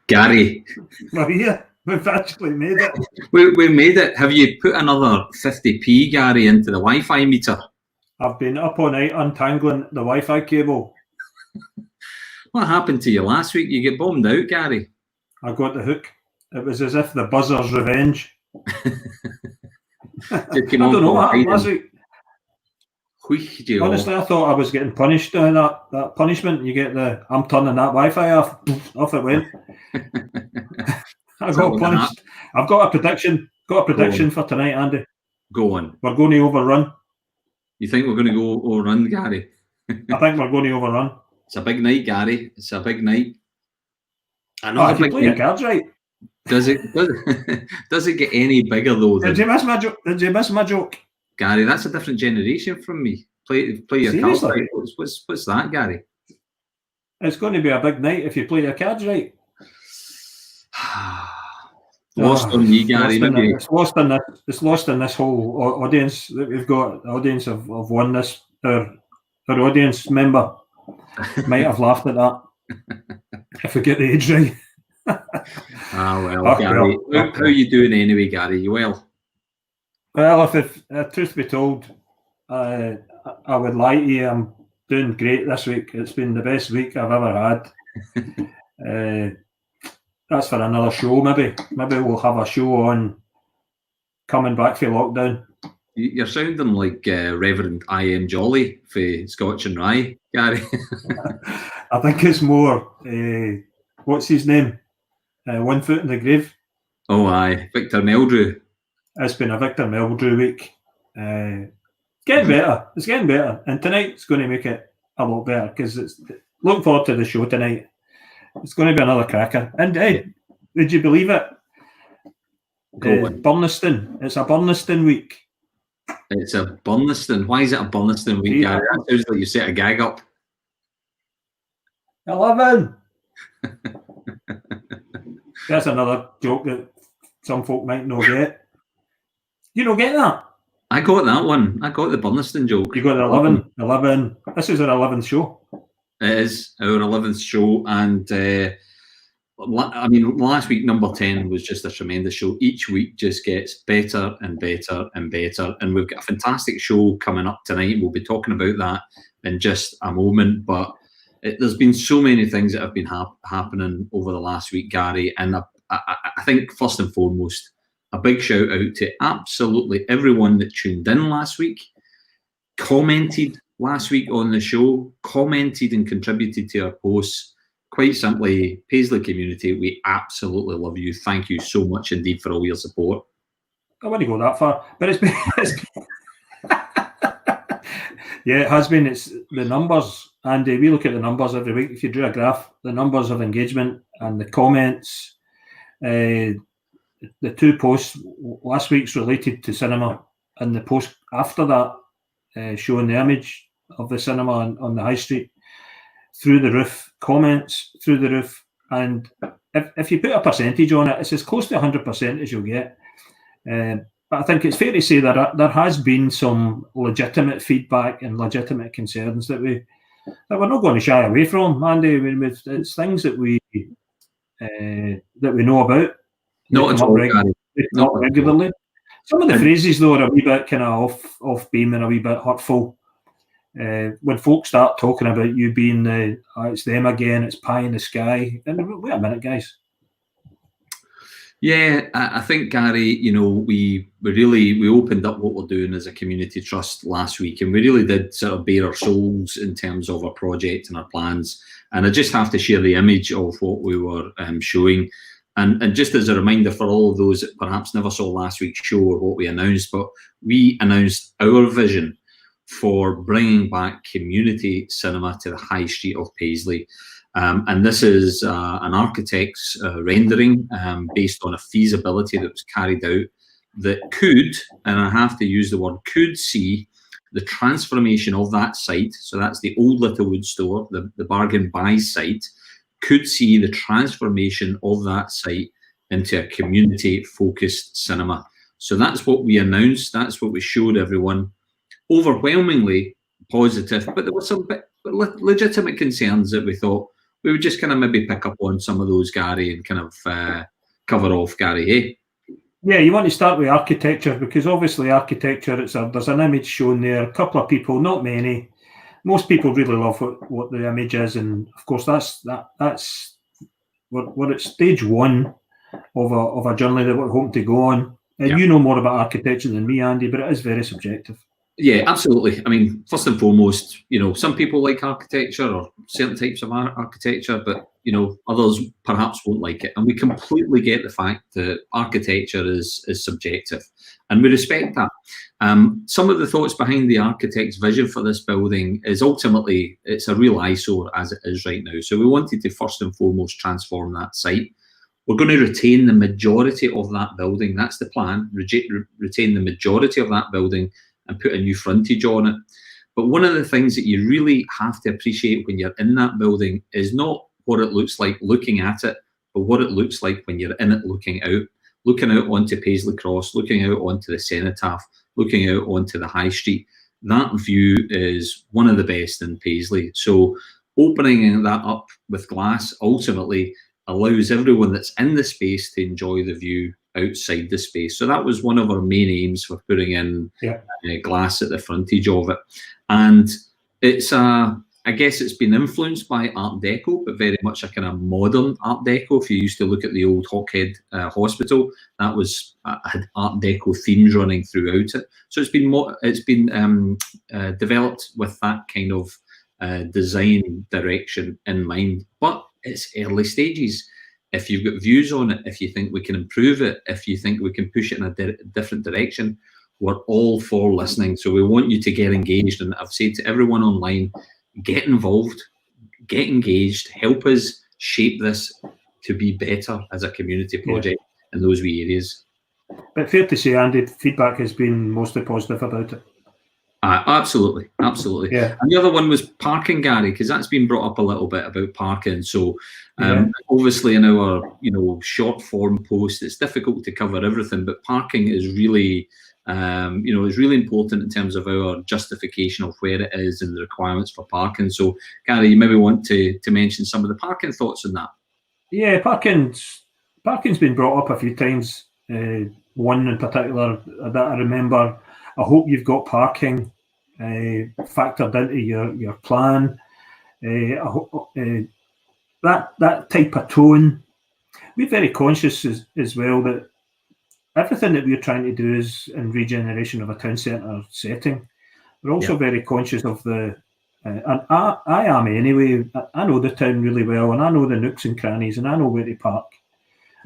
Gary. Well, yeah, we've actually made it. We made it. Have you put another 50p, Gary, into the Wi-Fi meter? I've been up all night untangling the Wi-Fi cable. What happened to you last week? You get bombed out, Gary. I got the hook. It was as if the buzzer's revenge. I don't know what happened last week. Honestly, I thought I was getting punished. That punishment, you get the I'm turning that Wi-Fi off. Off it went. I got punished. I've got a prediction. For tonight, Andy. Go on. We're going to overrun. You think we're going to go overrun, Gary? I think we're going to overrun. It's a big night, Gary. It's a big night. I know. If you play your cards right. Does it get any bigger though? Did you miss my joke? Gary, that's a different generation from me. Play your cards right. What's that, Gary? It's going to be a big night if you play your cards right. Lost on me, Gary. It's lost in this whole audience that we've got. The audience have won this. Our audience member might have laughed at that if we get the age right. Gary. How are you doing anyway, Gary? You well? Well, if truth be told, I would lie to you. I'm doing great this week. It's been the best week I've ever had. That's for another show, maybe. Maybe we'll have a show on coming back from lockdown. You're sounding like Reverend I.M. Jolly for Scotch and Rye, Gary. I think it's more, what's his name? 1 Foot in the Grave. Oh, aye. Victor Meldrew. It's been a Victor Meldrew week. Getting better. It's getting better. And tonight's going to make it a lot better because it's looking forward to the show tonight. It's going to be another cracker. And hey, would you believe it? Burniston. It's a Burniston week. It's a Burniston. Why is it a Burniston week, Gary? That sounds like you set a gag up. 11. That's another joke that some folk might not get. You don't get that? I got that one. I got the Burniston joke. You got the 11. This is our 11th show. It is our 11th show, and I mean, last week number 10 was just a tremendous show. Each week just gets better and better and better, and we've got a fantastic show coming up tonight. We'll be talking about that in just a moment, but there's been so many things that have been happening over the last week, Gary, and I think first and foremost, a big shout out to absolutely everyone that tuned in last week, commented last week on the show, commented and contributed to our posts. Quite simply, Paisley community, we absolutely love you. Thank you so much indeed for all your support. I wouldn't go that far, but it's been yeah, it has been. It's the numbers, and we look at the numbers every week. If you drew a graph, the numbers of engagement and the comments, the two posts last week's related to cinema, and the post after that showing the image of the cinema on the high street, through the roof, comments through the roof. And if you put a percentage on it, it's as close to 100% as you'll get. But I think it's fair to say that there has been some legitimate feedback and legitimate concerns that we're not going to shy away from, Andy. I mean, it's things that we know about. Not regularly. Some of the phrases, though, are a wee bit kind of off beam and a wee bit hurtful. When folks start talking about you being it's them again, it's pie in the sky. And wait a minute, guys. Yeah, I think, Gary, we opened up what we're doing as a community trust last week, and we really did sort of bare our souls in terms of our project and our plans. And I just have to share the image of what we were showing. And just as a reminder for all of those that perhaps never saw last week's show or what we announced, but we announced our vision for bringing back community cinema to the high street of Paisley. And this is an architect's rendering based on a feasibility that was carried out that could, and I have to use the word could, see the transformation of that site. So that's the old Littlewood store, the bargain buy site, could see the transformation of that site into a community-focused cinema. So that's what we announced. That's what we showed everyone. Overwhelmingly positive, but there were some legitimate concerns that we thought we would just kind of maybe pick up on some of those, Gary, and kind of cover off, Gary, eh? Yeah, you want to start with architecture, because obviously architecture, there's an image shown there, a couple of people, not many. Most people really love what the image is, and of course that's we're at stage one of a journey that we're hoping to go on. And you know more about architecture than me, Andy, but it is very subjective. Yeah, absolutely. I mean, first and foremost, some people like architecture or certain types of architecture, but others perhaps won't like it. And we completely get the fact that architecture is subjective, and we respect that. Some of the thoughts behind the architect's vision for this building is ultimately it's a real eyesore as it is right now. So we wanted to first and foremost transform that site. We're going to retain the majority of that building. That's the plan. Retain the majority of that building and put a new frontage on it. But one of the things that you really have to appreciate when you're in that building is not what it looks like looking at it, but what it looks like when you're in it looking out onto Paisley Cross, looking out onto the Cenotaph, looking out onto the High Street. That view is one of the best in Paisley. So opening that up with glass ultimately allows everyone that's in the space to enjoy the view outside the space. So that was one of our main aims for putting in glass at the frontage of it. And it's I guess it's been influenced by Art Deco, but very much a kind of modern Art Deco. If you used to look at the old Hawkhead Hospital, that was had Art Deco themes running throughout it. So it's been developed with that kind of design direction in mind. But it's early stages. If you've got views on it, if you think we can improve it, if you think we can push it in a different direction, we're all for listening. So we want you to get engaged. And I've said to everyone online, get involved, get engaged, help us shape this to be better as a community project in those wee areas. But fair to say, Andy, feedback has been mostly positive about it. Absolutely. Yeah. And the other one was parking, Gary, because that's been brought up a little bit about parking. So obviously in our short form post, it's difficult to cover everything, but parking is really is really important in terms of our justification of where it is and the requirements for parking. So Gary, you maybe want to mention some of the parking thoughts on that. Yeah, parking's been brought up a few times. One in particular that I remember, I hope you've got parking factored into your plan. I hope, that type of tone. We're very conscious as well that everything that we're trying to do is in regeneration of a town centre setting. We're also very conscious of and I am anyway. I know the town really well, and I know the nooks and crannies, and I know where to park.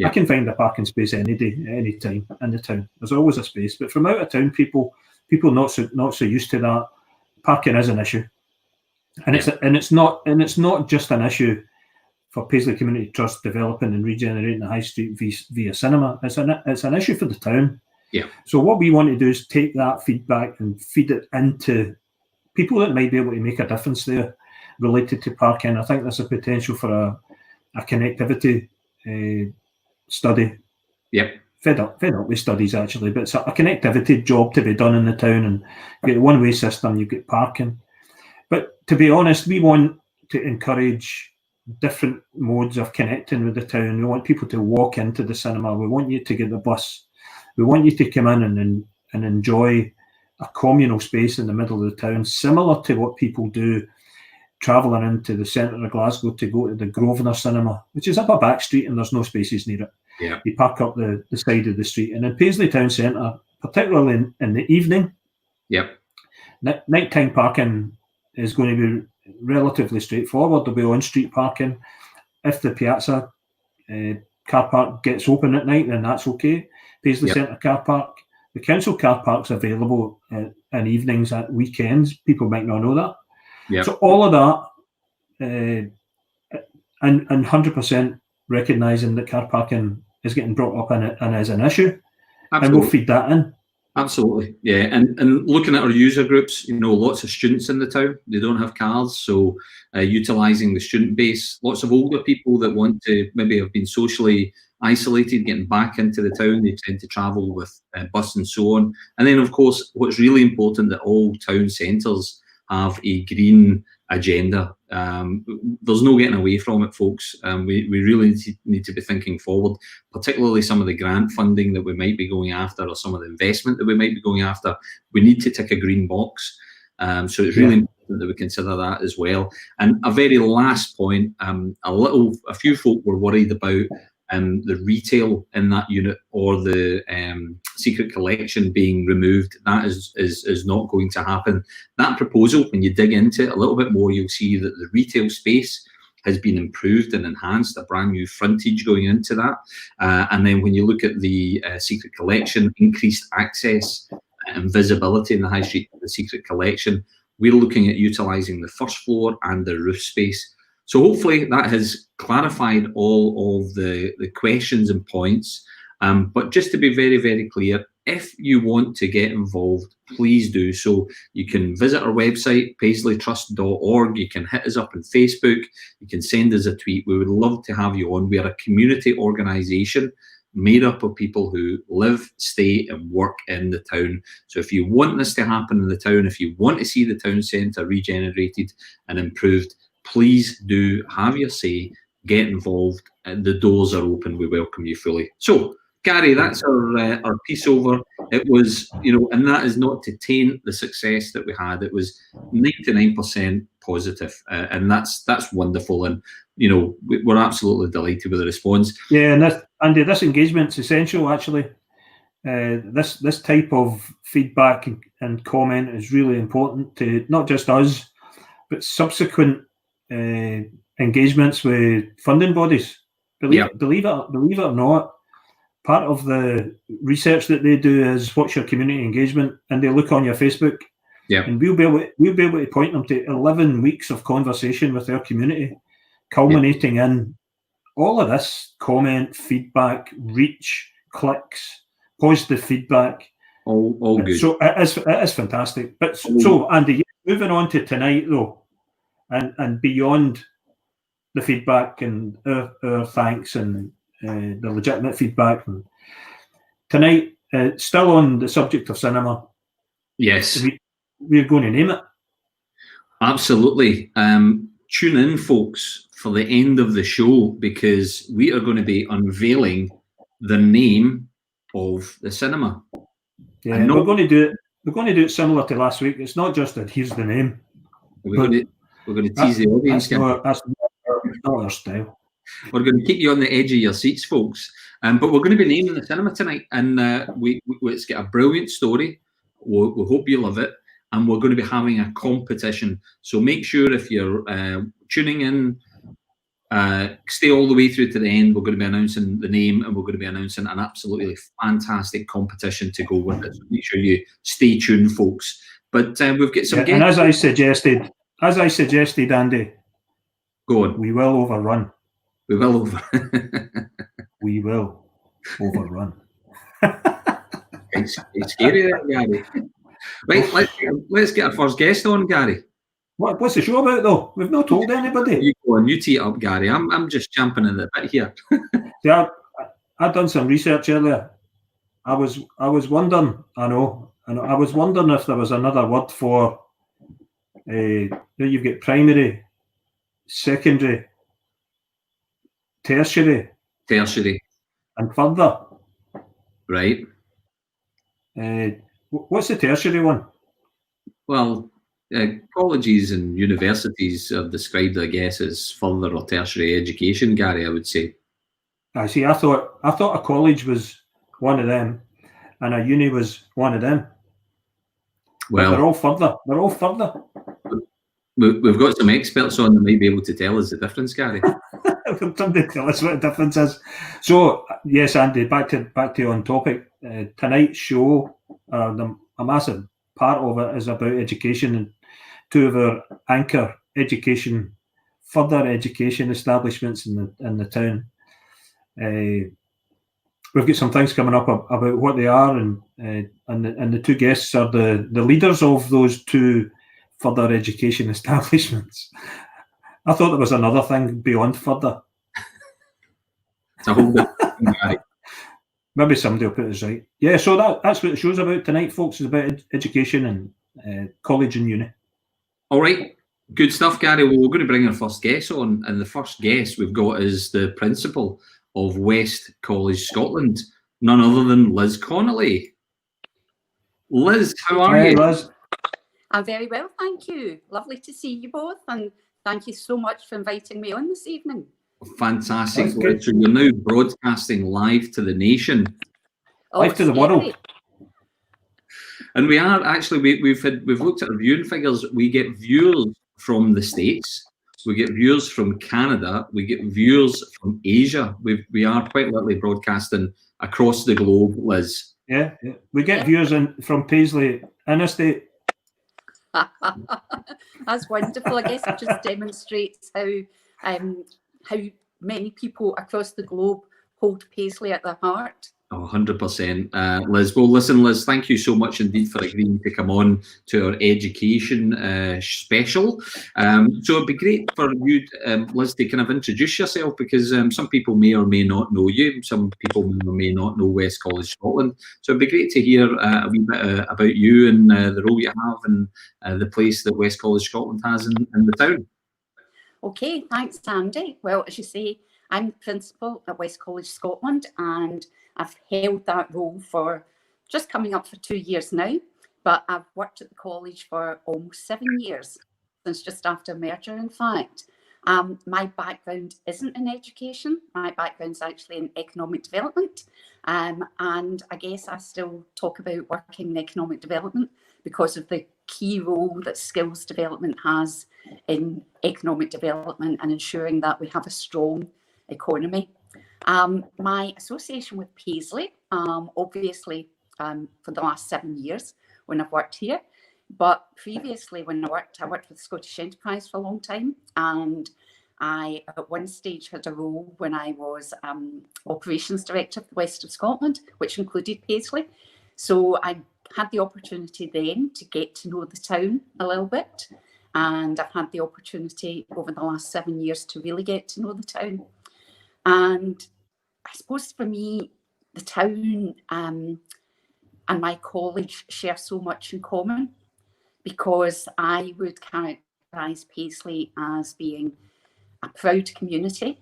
I can find a parking space any day, any time in the town. There's always a space. But from out of town, people not so used to that. Parking is an issue, and it's not just an issue for Paisley Community Trust developing and regenerating the High Street via cinema. It's an issue for the town. Yeah. So what we want to do is take that feedback and feed it into people that might be able to make a difference there related to parking. I think there's a potential for a connectivity study. Yep. Fed up with studies actually, but it's a connectivity job to be done in the town, and you get a one-way system, you get parking. But to be honest, we want to encourage different modes of connecting with the town. We want people to walk into the cinema. We want you to get the bus. We want you to come in and enjoy a communal space in the middle of the town, similar to what people do travelling into the centre of Glasgow to go to the Grosvenor Cinema, which is up a back street and there's no spaces near it. Yeah. You park up the side of the street. And in Paisley Town Centre, particularly in the evening, nighttime parking is going to be relatively straightforward. There'll be on-street parking. If the Piazza car park gets open at night, then that's okay. Paisley Centre car park. The council car park's available in evenings, at weekends. People might not know that. Yep. So all of that, and 100% recognising that car parking is getting brought up and is an issue. Absolutely. And we'll feed that in. Absolutely, yeah. And looking at our user groups, lots of students in the town. They don't have cars, so utilising the student base. Lots of older people that want to maybe have been socially isolated, getting back into the town. They tend to travel with bus and so on. And then, of course, what's really important that all town centres have a green agenda. There's no getting away from it, folks. We really need to be thinking forward, particularly some of the grant funding that we might be going after, or some of the investment that we might be going after. We need to tick a green box. So it's really important that we consider that as well. And a very last point, a few folk were worried about the retail in that unit, or the secret collection being removed. That is not going to happen. That proposal, when you dig into it a little bit more, you'll see that the retail space has been improved and enhanced, a brand new frontage going into that. And then when you look at the secret collection, increased access and visibility in the high street of the secret collection, we're looking at utilising the first floor and the roof space. So hopefully that has clarified all of the questions and points. But just to be very, very clear, if you want to get involved, please do so. You can visit our website, paisleytrust.org. You can hit us up on Facebook. You can send us a tweet. We would love to have you on. We are a community organisation made up of people who live, stay and work in the town. So if you want this to happen in the town, if you want to see the town centre regenerated and improved, please do have your say, get involved. The doors are open. We welcome you fully. So, Gary, that's our piece over. It was, and that is not to taint the success that we had. It was 99% positive, and that's wonderful. And we're absolutely delighted with the response. Yeah, and Andy, this engagement's essential. Actually, this type of feedback and comment is really important to not just us, but subsequent engagements with funding bodies. Believe it or not, part of the research that they do is what's your community engagement, and they look on your Facebook. Yeah, and we'll be able to point them to 11 weeks of conversation with their community, culminating in all of this comment, feedback, reach, clicks, positive feedback. All good. So it is fantastic. But so Andy, moving on to tonight though, and beyond the feedback and our thanks and the legitimate feedback. And tonight, still on the subject of cinema. Yes. We're going to name it. Absolutely. Tune in, folks, for the end of the show, because we are going to be unveiling the name of the cinema. Yeah, we're going to do it similar to last week. It's not just that here's the name. We're going to tease the audience. That's not our style. We're going to keep you on the edge of your seats, folks. But we're going to be naming the cinema tonight, and it's got a brilliant story. We hope you love it, and we're going to be having a competition. So make sure if you're tuning in, stay all the way through to the end. We're going to be announcing the name, and we're going to be announcing an absolutely fantastic competition to go with it. So make sure you stay tuned, folks. But we've got some. And as I suggested, Andy, go on. We will overrun. We will We will overrun. It's scary there, Gary. Right, let's get our first guest on, Gary. What's the show about, though? We've not told anybody. You go on, you tee it up, Gary. I'm just champing in the bit here. Yeah, I've done some research earlier. I was wondering. I was wondering if there was another word for. You've got primary, secondary, tertiary, and further. Right. What's the tertiary one? Well, colleges and universities are described, I guess, as further or tertiary education, Gary, I would say. I see. I thought a college was one of them, and a uni was one of them. Well, but they're all further. They're all further. We've got some experts on that might be able to tell us the difference, Gary. Somebody tell us what the difference is. So yes, Andy, back to on topic. Tonight's show, a massive part of it is about education, and two of our anchor further education establishments in the town. We've got some things coming up about what they are, and the two guests are the leaders of those two further education establishments. I thought there was another thing beyond further. It's a whole different thing. Maybe somebody will put us right. Yeah, so that's what the show's about tonight, folks. It's about education and college and uni. All right. Good stuff, Gary. Well, we're going to bring our first guest on, and the first guest we've got is the principal of West College Scotland, none other than Liz Connolly. Liz, how are you? Liz. I'm very well, thank you. Lovely to see you both, and thank you so much for inviting me on this evening. Fantastic. So you're now broadcasting live to the nation. Live to the world. And we are actually, we've looked at our viewing figures. We get viewers from the States, we get viewers from Canada, we get viewers from Asia. We are quite literally broadcasting across the globe, Liz. Yeah. We get viewers from Paisley Interstate. That's wonderful. I guess it just demonstrates how many people across the globe hold Paisley at their heart. 100%. Liz. Well, listen, Liz, thank you so much indeed for agreeing to come on to our education special. So it'd be great for you, Liz, to kind of introduce yourself, because some people may or may not know you. Some people may or may not know West College Scotland. So it'd be great to hear a wee bit about you and the role you have and the place that West College Scotland has in the town. Okay, thanks, Andy. Well, as you say, I'm the principal at West College Scotland, and I've held that role for just coming up for 2 years now, but I've worked at the college for almost 7 years, since just after merger, in fact. My background isn't in education. My background's actually in economic development. And I guess I still talk about working in economic development because of the key role that skills development has in economic development and ensuring that we have a strong economy. My association with Paisley, obviously for the last 7 years when I've worked here, but previously when I worked with Scottish Enterprise for a long time, and I at one stage had a role when I was operations director for the West of Scotland, which included Paisley. So I had the opportunity then to get to know the town a little bit, and I've had the opportunity over the last 7 years to really get to know the town. And I suppose for me, the town and my college share so much in common, because I would characterise Paisley as being a proud community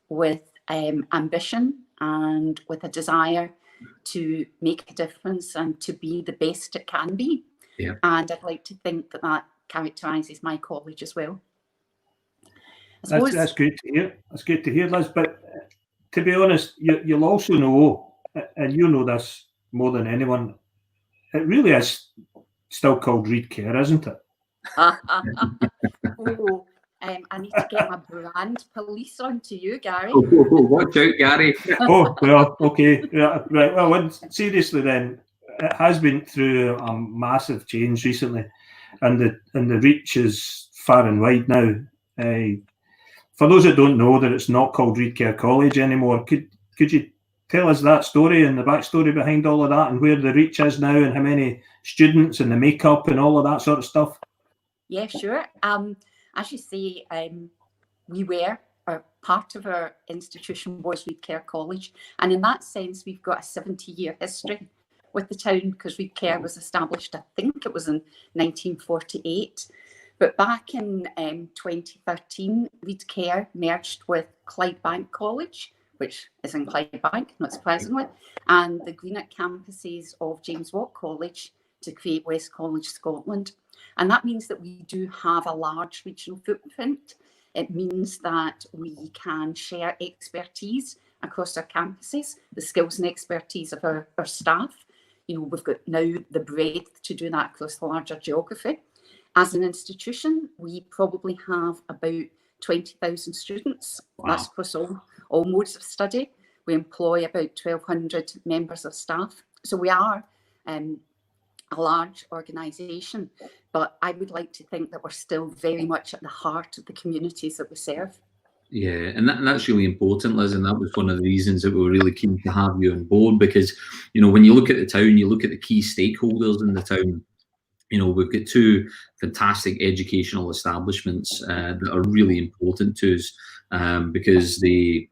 with ambition and with a desire to make a difference and to be the best it can be. Yeah. And I'd like to think that that characterises my college as well. That's great to hear. That's great to hear, Liz. But to be honest, you'll also know, and you know this more than anyone, it really is still called Reed Care, isn't it? Oh, I need to get my brand police onto you, Gary. Oh, watch out, Gary. Oh, well, okay. Yeah, right. Well, seriously then, it has been through a massive change recently, and the reach is far and wide now. For those that don't know that it's not called Reed Care College anymore, could you tell us that story and the backstory behind all of that, and where the reach is now, and how many students and the makeup and all of that sort of stuff? Yeah, sure. As you say, part of our institution was Reed Care College, and in that sense, we've got a 70-year history with the town, because Reed Care was established, I think it was in 1948. But back in 2013, Reed Care merged with Clydebank College, which is in Clydebank, not surprisingly, and the Greenock campuses of James Watt College to create West College Scotland. And that means that we do have a large regional footprint. It means that we can share expertise across our campuses, the skills and expertise of our staff. You know, we've got now the breadth to do that across the larger geography. As an institution, we probably have about 20,000 students. Wow. That's across all modes of study. We employ about 1,200 members of staff. So we are a large organisation, but I would like to think that we're still very much at the heart of the communities that we serve. Yeah, and that's really important, Liz, and that was one of the reasons that we were really keen to have you on board, because, you know, when you look at the town, you look at the key stakeholders in the town. You know, we've got two fantastic educational establishments that are really important to us. because they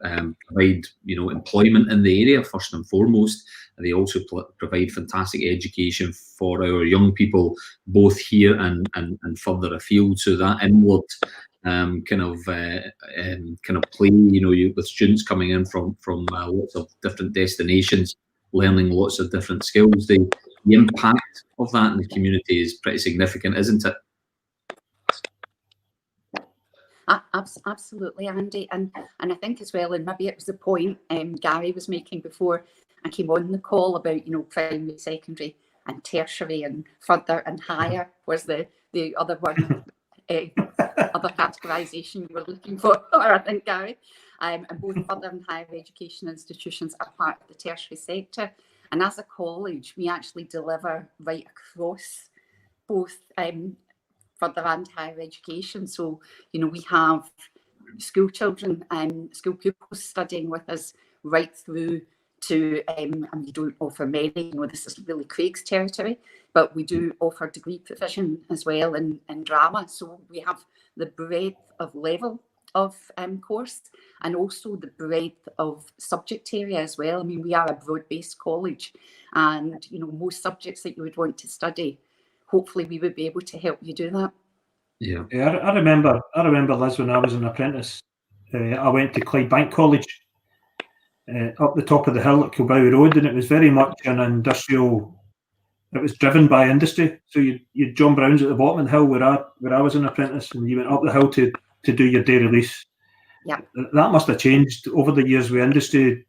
provide, employment in the area first and foremost. They also provide fantastic education for our young people, both here and further afield. So that inward kind of play, with students coming in from lots of different destinations, learning lots of different skills. The impact of that in the community is pretty significant, isn't it? Absolutely, Andy, and I think as well, and maybe it was the point Gary was making before I came on the call about primary, secondary, and tertiary, and further and higher was the other one, other categorisation you were looking for, I think, Gary. And both further and higher education institutions are part of the tertiary sector, and as a college, we actually deliver right across both further and higher education. So, we have school children and school pupils studying with us right through to, and we don't offer many, this is really Craig's territory, but we do offer degree provision as well in drama. So we have the breadth of level of course, and also the breadth of subject area as well. I mean, we are a broad-based college, and most subjects that you would want to study, hopefully we would be able to help you do that. Yeah, I remember, Liz, when I was an apprentice, I went to Clydebank College up the top of the hill at Kilbowie Road, and it was very much an industrial. It was driven by industry. So you'd John Brown's at the bottom of the hill where I was an apprentice, and you went up the hill to do your day release. Yeah, that must have changed over the years with industry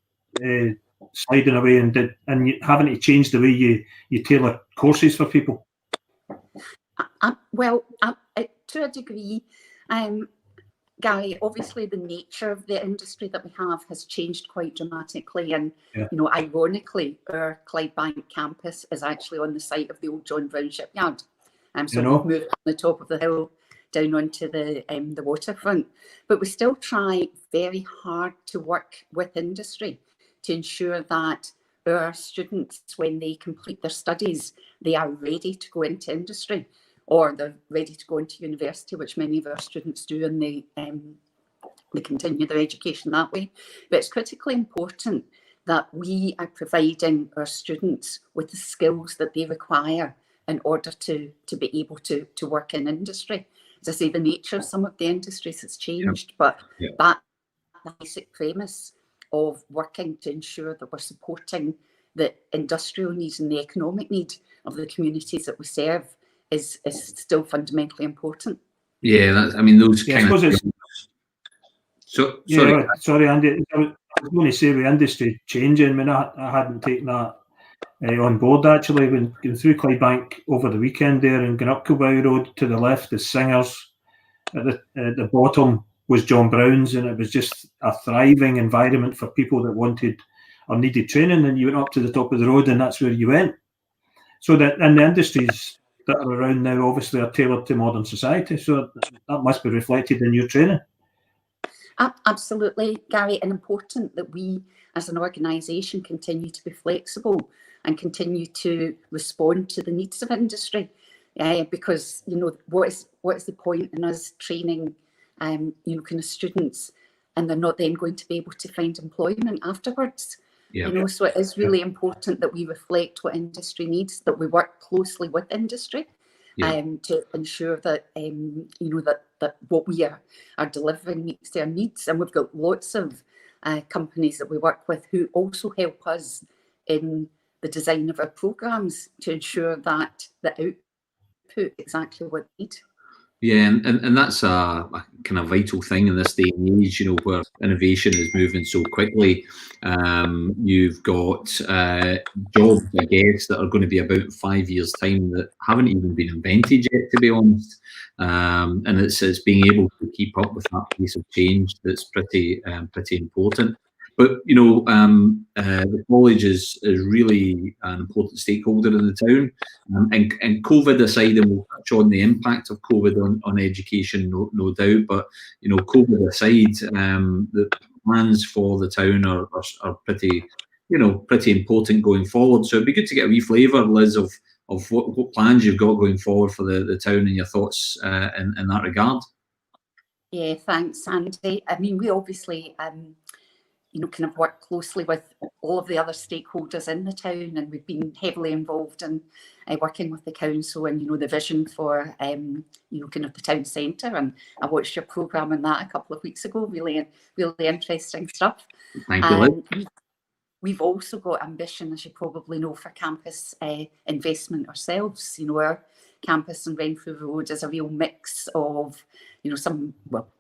sliding away and having to change the way you tailor courses for people. Well, to a degree, Gary, obviously the nature of the industry that we have has changed quite dramatically, and ironically, our Clydebank campus is actually on the site of the old John Brown shipyard. So we've moved from the top of the hill down onto the waterfront, but we still try very hard to work with industry to ensure that our students, when they complete their studies, they are ready to go into industry, or they're ready to go into university, which many of our students do, and they continue their education that way. But it's critically important that we are providing our students with the skills that they require in order to be able to work in industry. As I say, the nature of some of the industries has changed, but that basic premise of working to ensure that we're supporting the industrial needs and the economic need of the communities that we serve is still fundamentally important. Yeah, those kind of. Sorry, Andy. I was going to say with industry changing, I hadn't taken that on board actually. When going through Clydebank over the weekend there and going up Kilbowie Road, to the left is Singers, at the bottom was John Brown's, and it was just a thriving environment for people that wanted or needed training, and you went up to the top of the road and that's where you went. So that, and the industries that are around now obviously are tailored to modern society, so that must be reflected in your training. Absolutely, Gary, and important that we as an organisation continue to be flexible and continue to respond to the needs of industry, because what is the point in us training kind of students and they're not then going to be able to find employment afterwards? So it is really important that we reflect what industry needs, that we work closely with industry to ensure that that what we are delivering meets their needs. And we've got lots of companies that we work with who also help us in the design of our programmes to ensure that the output exactly what we need. Yeah, and that's a kind of vital thing in this day and age, where innovation is moving so quickly. You've got jobs, I guess, that are going to be about in 5 years' time that haven't even been invented yet, to be honest. And it's being able to keep up with that pace of change that's pretty important. But the college is really an important stakeholder in the town. And COVID aside, and we'll touch on the impact of COVID on education, no doubt. But COVID aside, the plans for the town are pretty important going forward. So it'd be good to get a wee flavour, Liz, of what plans you've got going forward for the town and your thoughts in that regard. Yeah, thanks, Andy. I mean, we obviously, kind of work closely with all of the other stakeholders in the town, and we've been heavily involved in working with the council and, the vision for, kind of the town centre. And I watched your programme on that a couple of weeks ago. Really, really interesting stuff. Thank you, Liz. We've also got ambition, as you probably know, for campus investment ourselves. Our campus on Renfrew Road is a real mix of,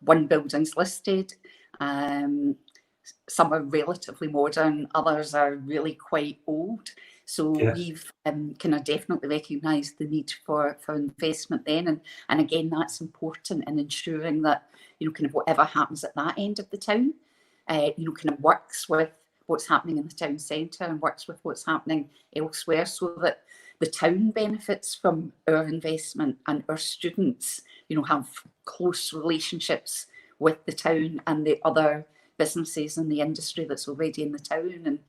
one building's listed, some are relatively modern, others are really quite old. So we've kind of definitely recognised the need for investment then. And again, that's important in ensuring that, kind of whatever happens at that end of the town, kind of works with what's happening in the town centre and works with what's happening elsewhere, so that the town benefits from our investment and our students, have close relationships with the town and the other businesses and the industry that's already in the town, and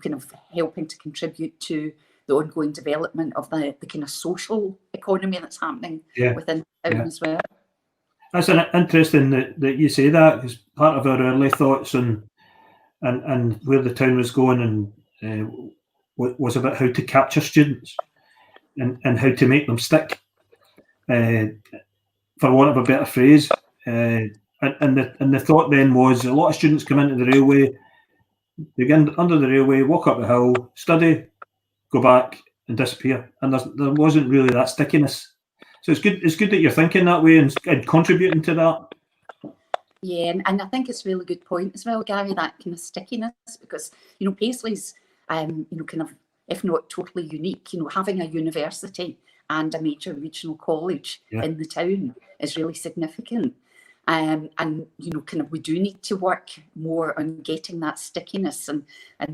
kind of helping to contribute to the ongoing development of the kind of social economy that's happening within the town as well. That's interesting that you say that, because part of our early thoughts and where the town was going and was about how to capture students and how to make them stick, for want of a better phrase. And the thought then was, a lot of students come into the railway, they get under the railway, walk up the hill, study, go back and disappear. And there wasn't really that stickiness. So it's good that you're thinking that way and contributing to that. Yeah, and I think it's a really good point as well, Gary, that kind of stickiness, because, Paisley's, kind of, if not totally unique, having a university and a major regional college in the town is really significant. And, kind of, we do need to work more on getting that stickiness and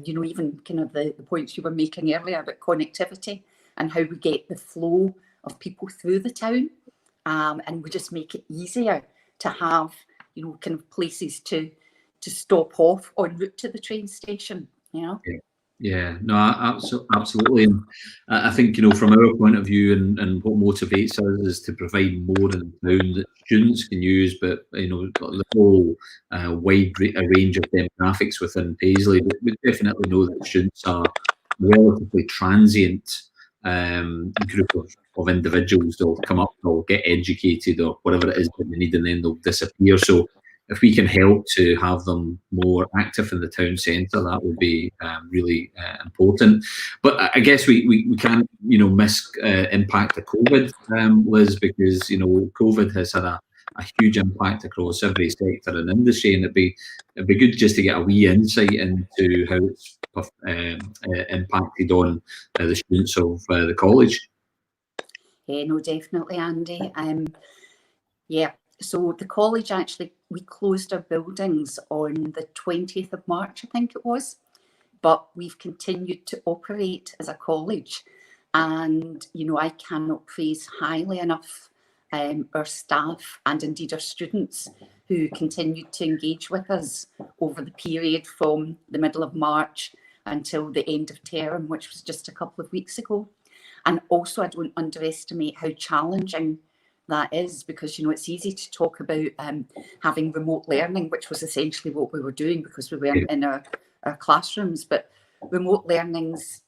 even kind of the points you were making earlier about connectivity and how we get the flow of people through the town. And we just make it easier to have, kind of places to stop off en route to the train station, Yeah, no, absolutely. And I think, from our point of view and what motivates us is to provide more in the town that students can use, but, the whole wide range of demographics within Paisley. We definitely know that students are a relatively transient group of individuals. They'll come up, they'll get educated or whatever it is that they need, and then they'll disappear. So if we can help to have them more active in the town centre, that would be really important. But I guess we can't, miss impact of COVID, Liz, because, COVID has had a huge impact across every sector and industry, and it'd be good just to get a wee insight into how it's impacted on the students of the college. Yeah, no, definitely, Andy. So the college, actually, we closed our buildings on the 20th of March, I think it was, but we've continued to operate as a college. And, I cannot praise highly enough our staff and indeed our students who continued to engage with us over the period from the middle of March until the end of term, which was just a couple of weeks ago. And also, I don't underestimate how challenging that is, because, it's easy to talk about having remote learning, which was essentially what we were doing because we weren't in our classrooms. But remote learning's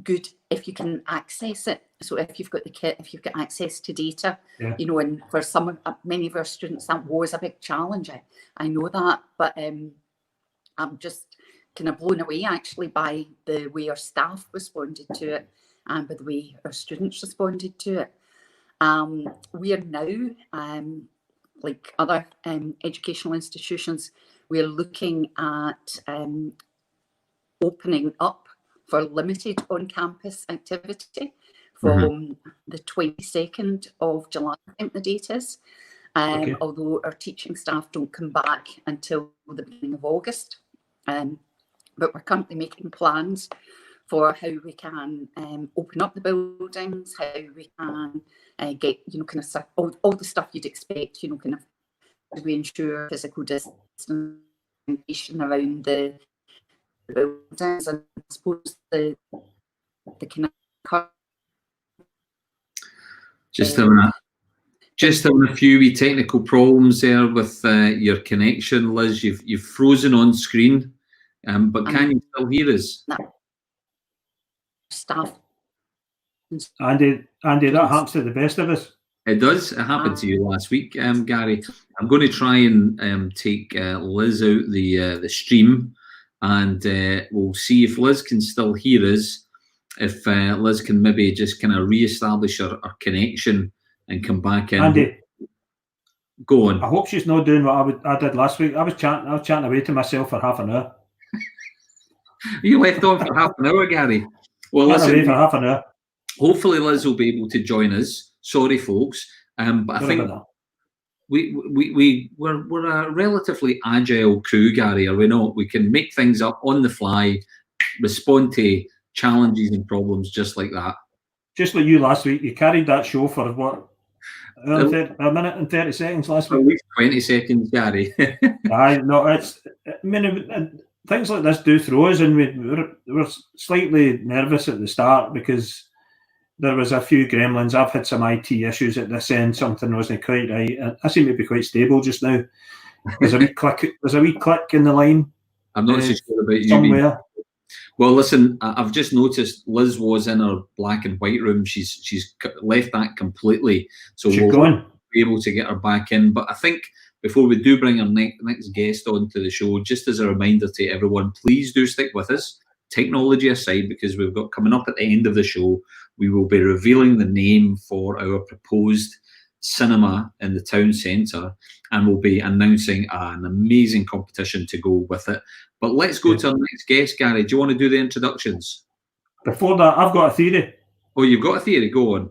good if you can access it. So if you've got the kit, if you've got access to data, and for many of our students, that was a big challenge. I know that, but I'm just kind of blown away actually by the way our staff responded to it and by the way our students responded to it. We are now, like other educational institutions, we are looking at opening up for limited on-campus activity from the 22nd of July, I think the date is, although our teaching staff don't come back until the beginning of August. But we're currently making plans for how we can open up the buildings, how we can get, kind of all the stuff you'd expect, kind of, do we ensure physical distancing around the buildings, and I suppose the kind of just a minute. Just having a few wee technical problems there with your connection, Liz. You've frozen on screen, but can you still hear us? Staff. Andy, that happens to the best of us. It does. It happened to you last week, Gary. I'm going to try and take Liz out the stream, and we'll see if Liz can still hear us. If Liz can maybe just kind of re-establish her connection and come back in. Andy, go on. I hope she's not doing what I did last week. I was chatting away to myself for half an hour. You left on for half an hour, Gary. Well, Chatting listen. away for half an hour. Hopefully, Liz will be able to join us. Sorry, folks, but I think we're a relatively agile crew, Gary. Are we not? We can make things up on the fly, respond to challenges and problems just like that. Just like you last week, you carried that show for what? A minute and 30 seconds last week. At least 20 seconds, Gary. Things like this do throw us, and we're slightly nervous at the start because there was a few gremlins. I've had some IT issues at this end. Something wasn't quite right. I seem to be quite stable just now. There's a wee click. There's a wee click in the line. I'm not so sure about you. Somewhere. Well, listen, I've just noticed Liz was in her black and white room. She's left that completely. So we'll be able to get her back in. But I think before we do bring our next guest onto the show, just as a reminder to everyone, please do stick with us. Technology aside, because we've got coming up at the end of the show, we will be revealing the name for our proposed cinema in the town centre, and we'll be announcing an amazing competition to go with it. But let's go to our next guest, Gary. Do you want to do the introductions? Before that, I've got a theory. Oh, you've got a theory? Go on.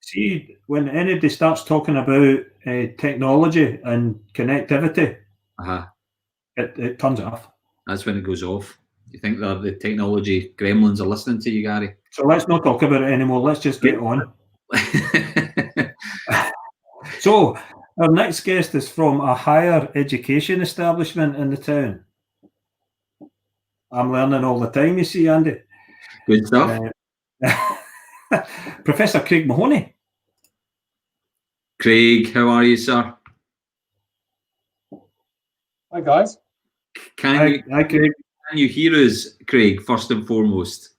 See, when anybody starts talking about technology and connectivity, it turns off. That's when it goes off. You think that the technology gremlins are listening to you, Gary? So let's not talk about it anymore. Let's just get on. So our next guest is from a higher education establishment in the town. I'm learning all the time, you see, Andy. Good stuff. Professor Craig Mahoney. Craig, how are you, sir? Hi, guys. Hi, Craig. Can you hear us, Craig, first and foremost?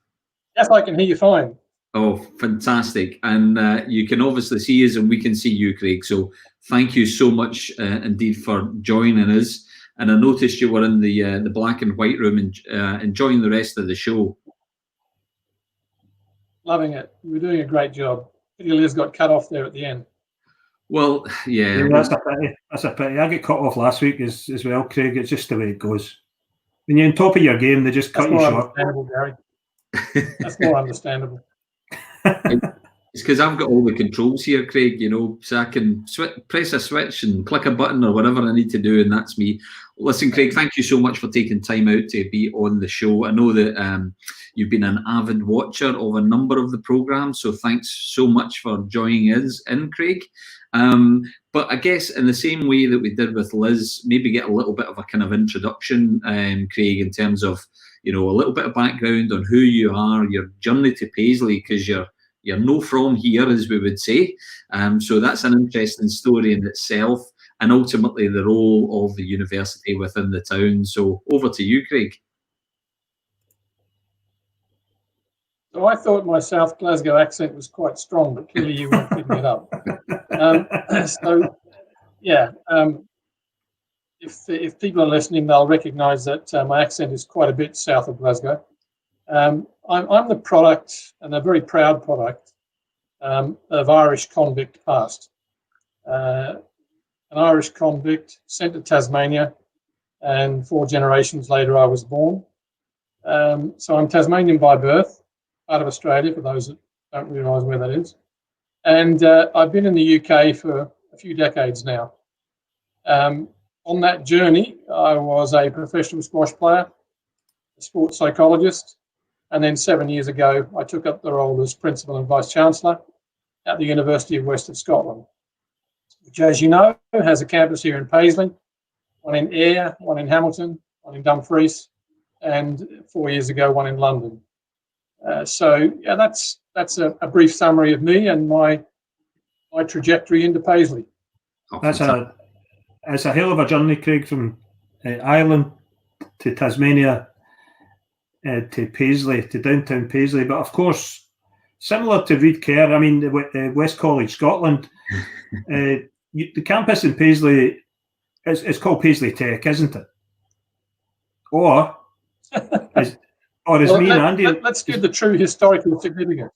Yes, I can hear you fine. Oh, fantastic. And you can obviously see us and we can see you, Craig. So thank you so much indeed for joining us. And I noticed you were in the black and white room and enjoying the rest of the show. Loving it. We're doing a great job. Liz got cut off there at the end. Well, yeah. That's a pity. That's a pity. I got cut off last week as well, Craig. It's just the way it goes. When you're on top of your game, they just cut you short. Gary. That's more understandable. It's because I've got all the controls here, Craig, you know, so I can press a switch and click a button or whatever I need to do, and that's me. Listen, Craig, thank you so much for taking time out to be on the show. I know that you've been an avid watcher of a number of the programmes, so thanks so much for joining us in, Craig. But I guess in the same way that we did with Liz, maybe get a little bit of a kind of introduction, Craig, in terms of, you know, a little bit of background on who you are, your journey to Paisley, because you're no from here, as we would say. So that's an interesting story in itself, and ultimately the role of the university within the town. So over to you, Craig. So I thought my South Glasgow accent was quite strong, but clearly you weren't picking it up. If people are listening, they'll recognise that my accent is quite a bit south of Glasgow. I'm the product, and a very proud product, of Irish convict past. An Irish convict sent to Tasmania, and 4 generations later I was born. So I'm Tasmanian by birth, part of Australia, for those that don't realise where that is. And I've been in the UK for a few decades now. On that journey, I was a professional squash player, a sports psychologist, and then 7 years ago, I took up the role as Principal and Vice-Chancellor at the University of West of Scotland, which, as you know, has a campus here in Paisley, one in Ayr, one in Hamilton, one in Dumfries, and 4 years ago, one in London. So that's a brief summary of me and my my trajectory into Paisley. Oh, It's fantastic. a hell of a journey, Craig, from Ireland to Tasmania to Paisley, to downtown Paisley. But of course, similar to Reed Kerr, I mean, West College, Scotland, the campus in Paisley is called Paisley Tech, isn't it? Or is Well, me and Andy? Let's give the true historical significance.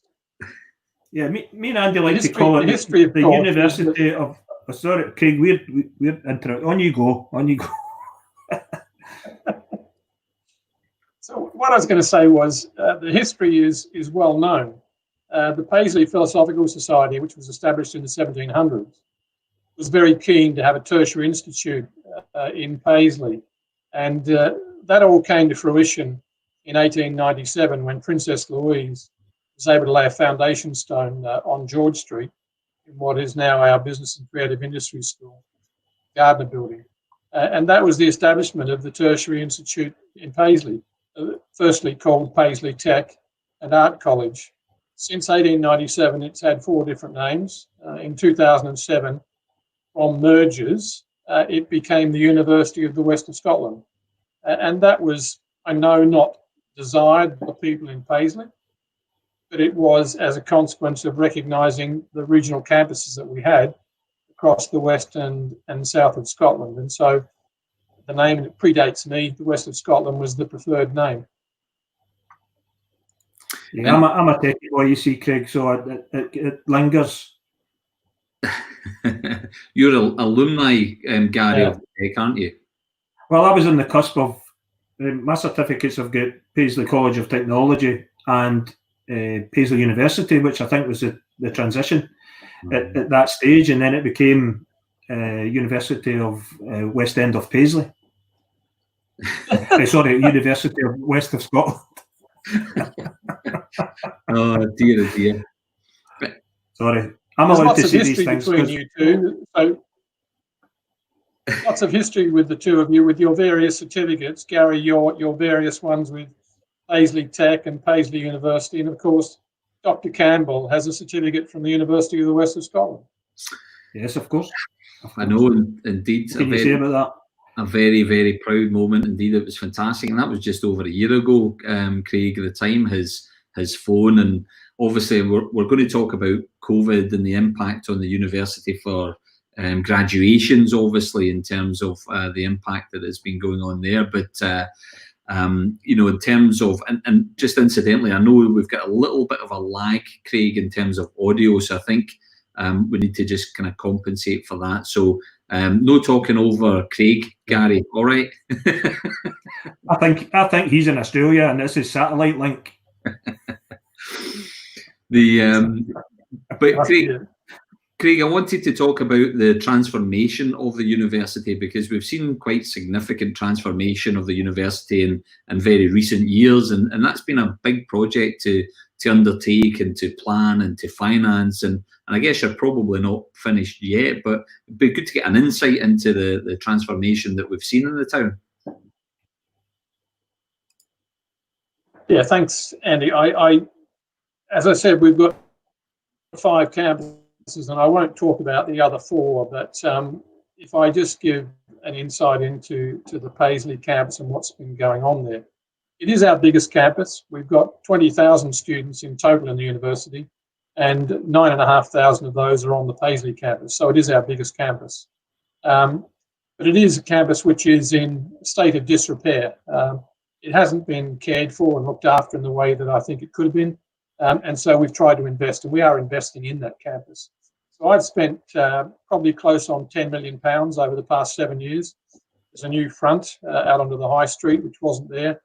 Yeah, me and Andy like to history- call the it history of the course, University of. Oh, sorry, Craig. We're on you go. On you go. So what I was going to say was the history is well known. The Paisley Philosophical Society, which was established in the 1700s, was very keen to have a tertiary institute in Paisley. And that all came to fruition in 1897 when Princess Louise was able to lay a foundation stone on George Street in what is now our Business and Creative Industries School, Gardner Building. And that was the establishment of the Tertiary Institute in Paisley, firstly called Paisley Tech and Art College. Since 1897, it's had 4 different names. In 2007, from mergers, it became the University of the West of Scotland. And that was, I know, not desired by people in Paisley, but it was as a consequence of recognising the regional campuses that we had across the west and south of Scotland. And so the name that predates me, the West of Scotland, was the preferred name. Yeah, I'm a techie boy, you see, Craig, so it lingers. You're an alumni, Gary, of the Tech, aren't you? Well, I was on the cusp of my certificates. I've got Paisley College of Technology and Paisley University, which I think was the transition at that stage, and then it became University of West End of Paisley. Sorry, University of West of Scotland. Oh dear, oh dear. Sorry, I'm There's allowed lots to of see these history things. between you two. So lots of history with the two of you, with your various certificates. Gary, your various ones with Paisley Tech and Paisley University, and of course, Dr. Campbell has a certificate from the University of the West of Scotland. Yes, of course. I know, indeed. What can you say about that? A very, very proud moment indeed. It was fantastic, and that was just over a year ago, Craig. The time has flown, and obviously we're going to talk about COVID and the impact on the university for graduations, obviously, in terms of the impact that has been going on there. But you know, in terms of, and just incidentally, I know we've got a little bit of a lag, Craig, in terms of audio, so I think we need to just kind of compensate for that. So no talking over Craig, Gary, all right? I think he's in Australia and this is satellite link. But Craig, I wanted to talk about the transformation of the university, because we've seen quite significant transformation of the university in very recent years, and that's been a big project to undertake and to plan and to finance, and I guess you're probably not finished yet, but it'd be good to get an insight into the transformation that we've seen in the town. Yeah, thanks, Andy. I as I said, we've got 5 campuses, and I won't talk about the other 4, but if I just give an insight into the Paisley campus and what's been going on there. It is our biggest campus. We've got 20,000 students in total in the university, and 9,500 of those are on the Paisley campus, so it is our biggest campus. But it is a campus which is in a state of disrepair. It hasn't been cared for and looked after in the way that I think it could have been. And so we've tried to invest, and we are investing in that campus. So I've spent probably close on £10 million over the past 7 years. There's a new front out onto the high street, which wasn't there.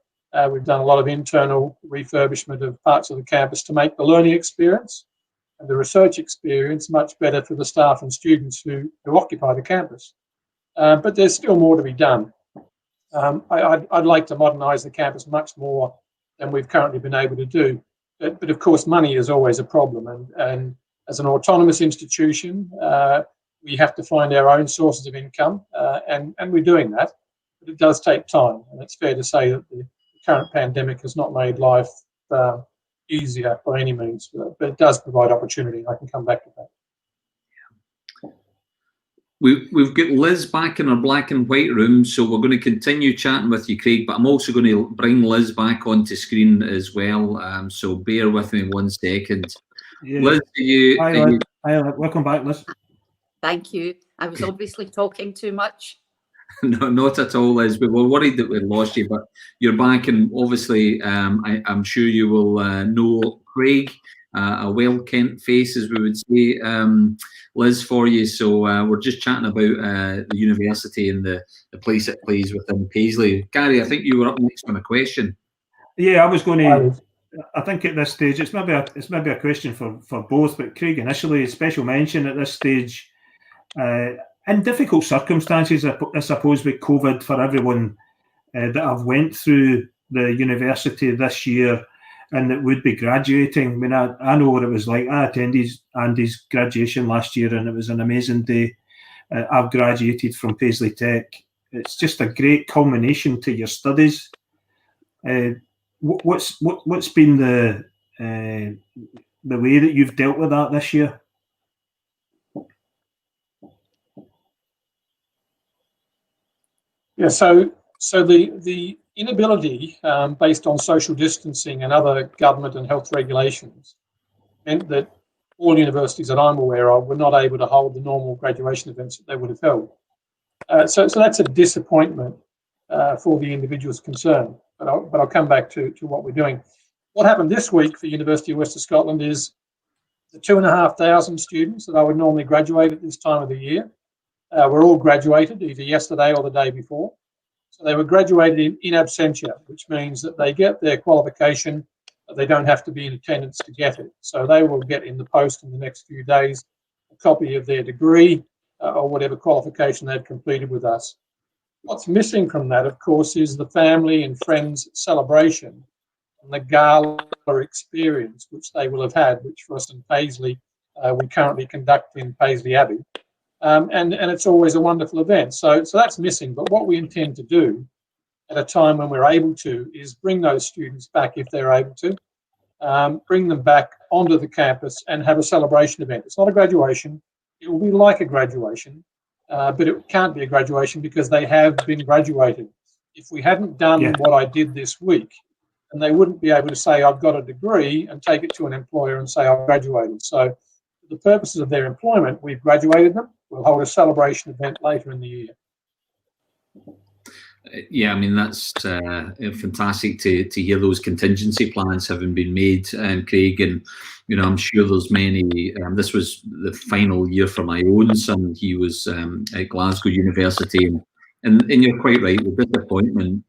We've done a lot of internal refurbishment of parts of the campus to make the learning experience and the research experience much better for the staff and students who occupy the campus. But there's still more to be done. I'd like to modernise the campus much more than we've currently been able to do. But of course, money is always a problem. And as an autonomous institution, we have to find our own sources of income, and we're doing that. But it does take time. And it's fair to say that the current pandemic has not made life easier by any means, but it does provide opportunity. I can come back to that. We've got Liz back in our black and white room, so we're going to continue chatting with you, Craig, but I'm also going to bring Liz back onto screen as well, so bear with me 1 second. Yeah. Liz, Hi, Liz. Hi, welcome back, Liz. Thank you. I was obviously talking too much. No, not at all, Liz. We were worried that we'd lost you, but you're back, and obviously I'm sure you will know Craig, a well-kent face, as we would say, Liz, for you. So we're just chatting about the university and the place it plays within Paisley. Gary, I think you were up next on a question. Yeah, I was going to. I think at this stage, it's maybe a question for both, but Craig initially, a special mention at this stage. In difficult circumstances, I suppose, with COVID for everyone that have went through the university this year and that would be graduating. I mean, I know what it was like. I attended Andy's graduation last year, and it was an amazing day. I've graduated from Paisley Tech. It's just a great culmination to your studies. What's been the way that you've dealt with that this year? Yeah, so the inability, based on social distancing and other government and health regulations, meant that all universities that I'm aware of were not able to hold the normal graduation events that they would have held. So that's a disappointment for the individuals concerned. But I'll come back to what we're doing. What happened this week for University of Western Scotland is the 2,500 students that I would normally graduate at this time of the year were all graduated either yesterday or the day before. So they were graduated in absentia, which means that they get their qualification, but they don't have to be in attendance to get it. So they will get in the post in the next few days a copy of their degree or whatever qualification they've completed with us. What's missing from that, of course, is the family and friends celebration and the gala experience, which they will have had, which for us in Paisley, we currently conduct in Paisley Abbey. And it's always a wonderful event. So that's missing. But what we intend to do at a time when we're able to is bring those students back if they're able to, bring them back onto the campus and have a celebration event. It's not a graduation. It will be like a graduation, but it can't be a graduation because they have been graduated. If we hadn't done what I did this week, then they wouldn't be able to say, I've got a degree and take it to an employer and say, I've graduated. So for the purposes of their employment, we've graduated them. We'll hold a celebration event later in the year. Yeah, I mean, that's fantastic to hear those contingency plans having been made, Craig. And, you know, I'm sure there's many. This was the final year for my own son. He was at Glasgow University. And you're quite right, the disappointment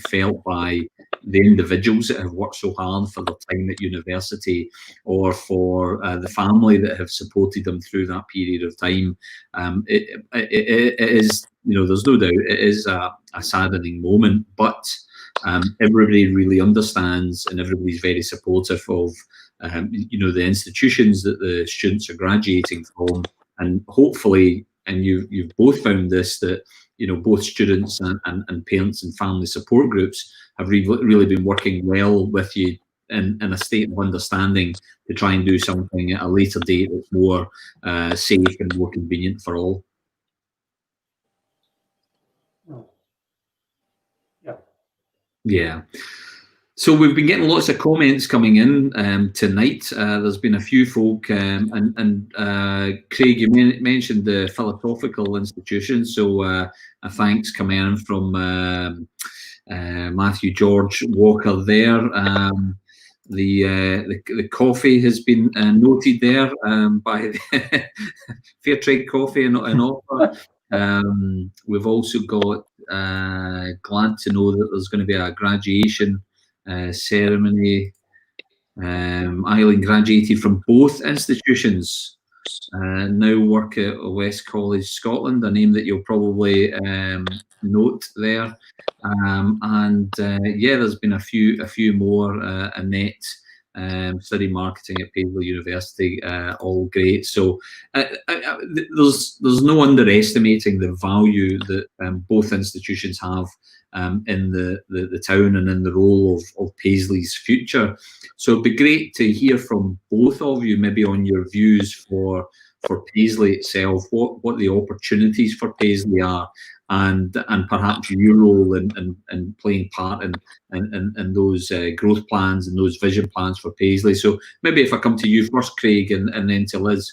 felt by the individuals that have worked so hard for their time at university, or for the family that have supported them through that period of time. It is, you know, there's no doubt it is a saddening moment, but everybody really understands and everybody's very supportive of, you know, the institutions that the students are graduating from, and hopefully, and you've both found this, that, you know, both students and parents and family support groups have really been working well with you in a state of understanding to try and do something at a later date that's more safe and more convenient for all. Yeah. So we've been getting lots of comments coming in tonight. There's been a few folk, and Craig, you mentioned the philosophical institution. So a thanks coming in from Matthew George Walker there. The coffee has been noted there by Fair Trade Coffee and offer. We've also got glad to know that there's going to be a graduation ceremony. Eileen graduated from both institutions, now work at West College Scotland, a name that you'll probably note there. Yeah, there's been a few more. Annette studying marketing at Paisley University, all great. So there's no underestimating the value that both institutions have in the town and in the role of Paisley's future. So it'd be great to hear from both of you, maybe on your views for for Paisley itself, what the opportunities for Paisley are, and perhaps your role in playing part in those growth plans and those vision plans for Paisley. So maybe if I come to you first, Craig, and then to Liz.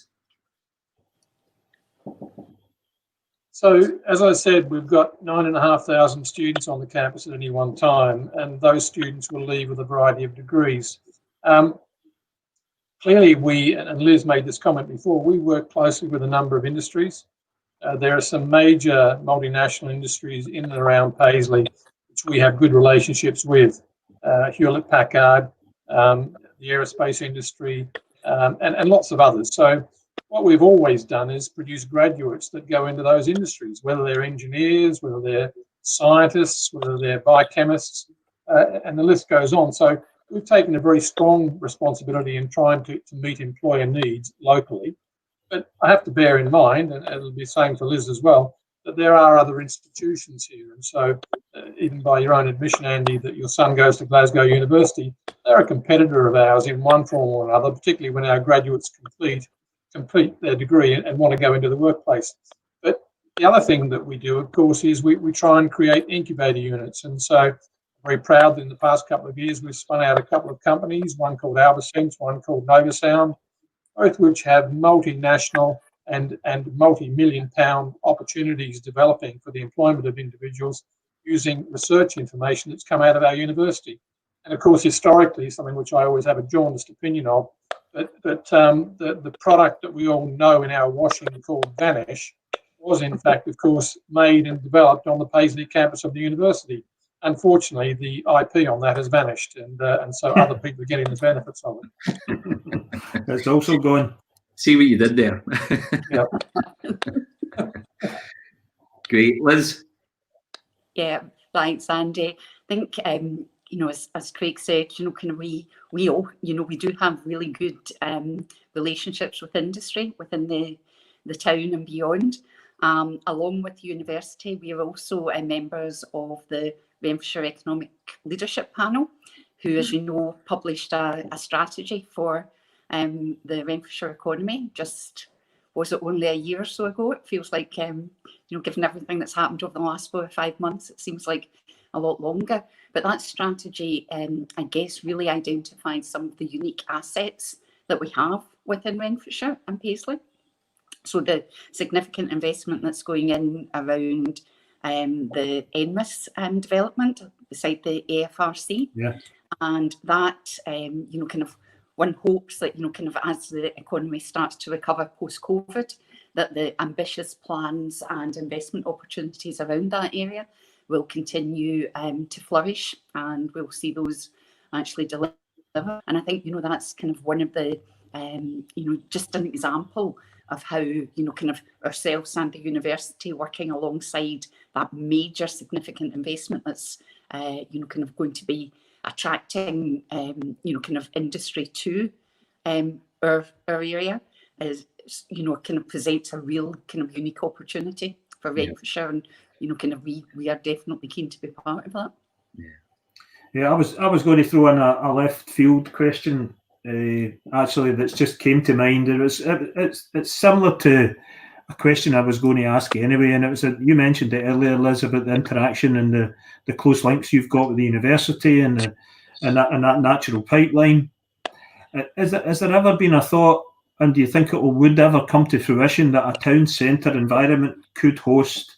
So, as I said, we've got 9,500 students on the campus at any one time, and those students will leave with a variety of degrees. Clearly, and Liz made this comment before, we work closely with a number of industries. There are some major multinational industries in and around Paisley, which we have good relationships with. Hewlett-Packard, the aerospace industry, and lots of others. So what we've always done is produce graduates that go into those industries, whether they're engineers, whether they're scientists, whether they're biochemists, and the list goes on. So we've taken a very strong responsibility in trying to meet employer needs locally. But I have to bear in mind, and it'll be the same for Liz as well, that there are other institutions here. And so even by your own admission, Andy, that your son goes to Glasgow University, they're a competitor of ours in one form or another, particularly when our graduates complete their degree and want to go into the workplace. But the other thing that we do, of course, is we try and create incubator units. And so I'm very proud that in the past couple of years, we've spun out a couple of companies, one called Albasense, one called Novasound, both which have multinational and multi-million pound opportunities developing for the employment of individuals using research information that's come out of our university. And of course, historically, something which I always have a jaundiced opinion of, but the product that we all know in our washing called Vanish was in fact, of course, made and developed on the Paisley campus of the university. Unfortunately, the IP on that has vanished, and so other people are getting the benefits of it. It's also gone. See what you did there. Yeah. Great. Liz? Yeah, thanks, Andy. I think, as Craig said, kind of we all, we do have really good relationships with industry within the town and beyond. Along with the university, we are also members of the Renfrewshire Economic Leadership Panel, who, as you know, published a strategy for the Renfrewshire economy. Was it only a year or so ago? It feels like, given everything that's happened over the last 4 or 5 months, it seems like a lot longer. But that strategy, I guess, really identifies some of the unique assets that we have within Renfrewshire and Paisley. So the significant investment that's going in around the NMIS development beside the AFRC. Yeah. And that, kind of one hopes that, kind of as the economy starts to recover post-COVID, that the ambitious plans and investment opportunities around that area will continue to flourish, and we'll see those actually deliver. And I think, that's kind of one of the, just an example of how, kind of ourselves and the university working alongside that major significant investment that's, kind of going to be attracting, kind of industry to our area is, kind of presents a real kind of unique opportunity for Renfrewshire, and, kind of we are definitely keen to be part of that. Yeah, I was going to throw in a left field question actually that's just came to mind. It's similar to a question I was going to ask you anyway, and it was you mentioned it earlier, Liz, about the interaction and the close links you've got with the university and that natural pipeline. Has there ever been a thought, and do you think it would ever come to fruition, that a town centre environment could host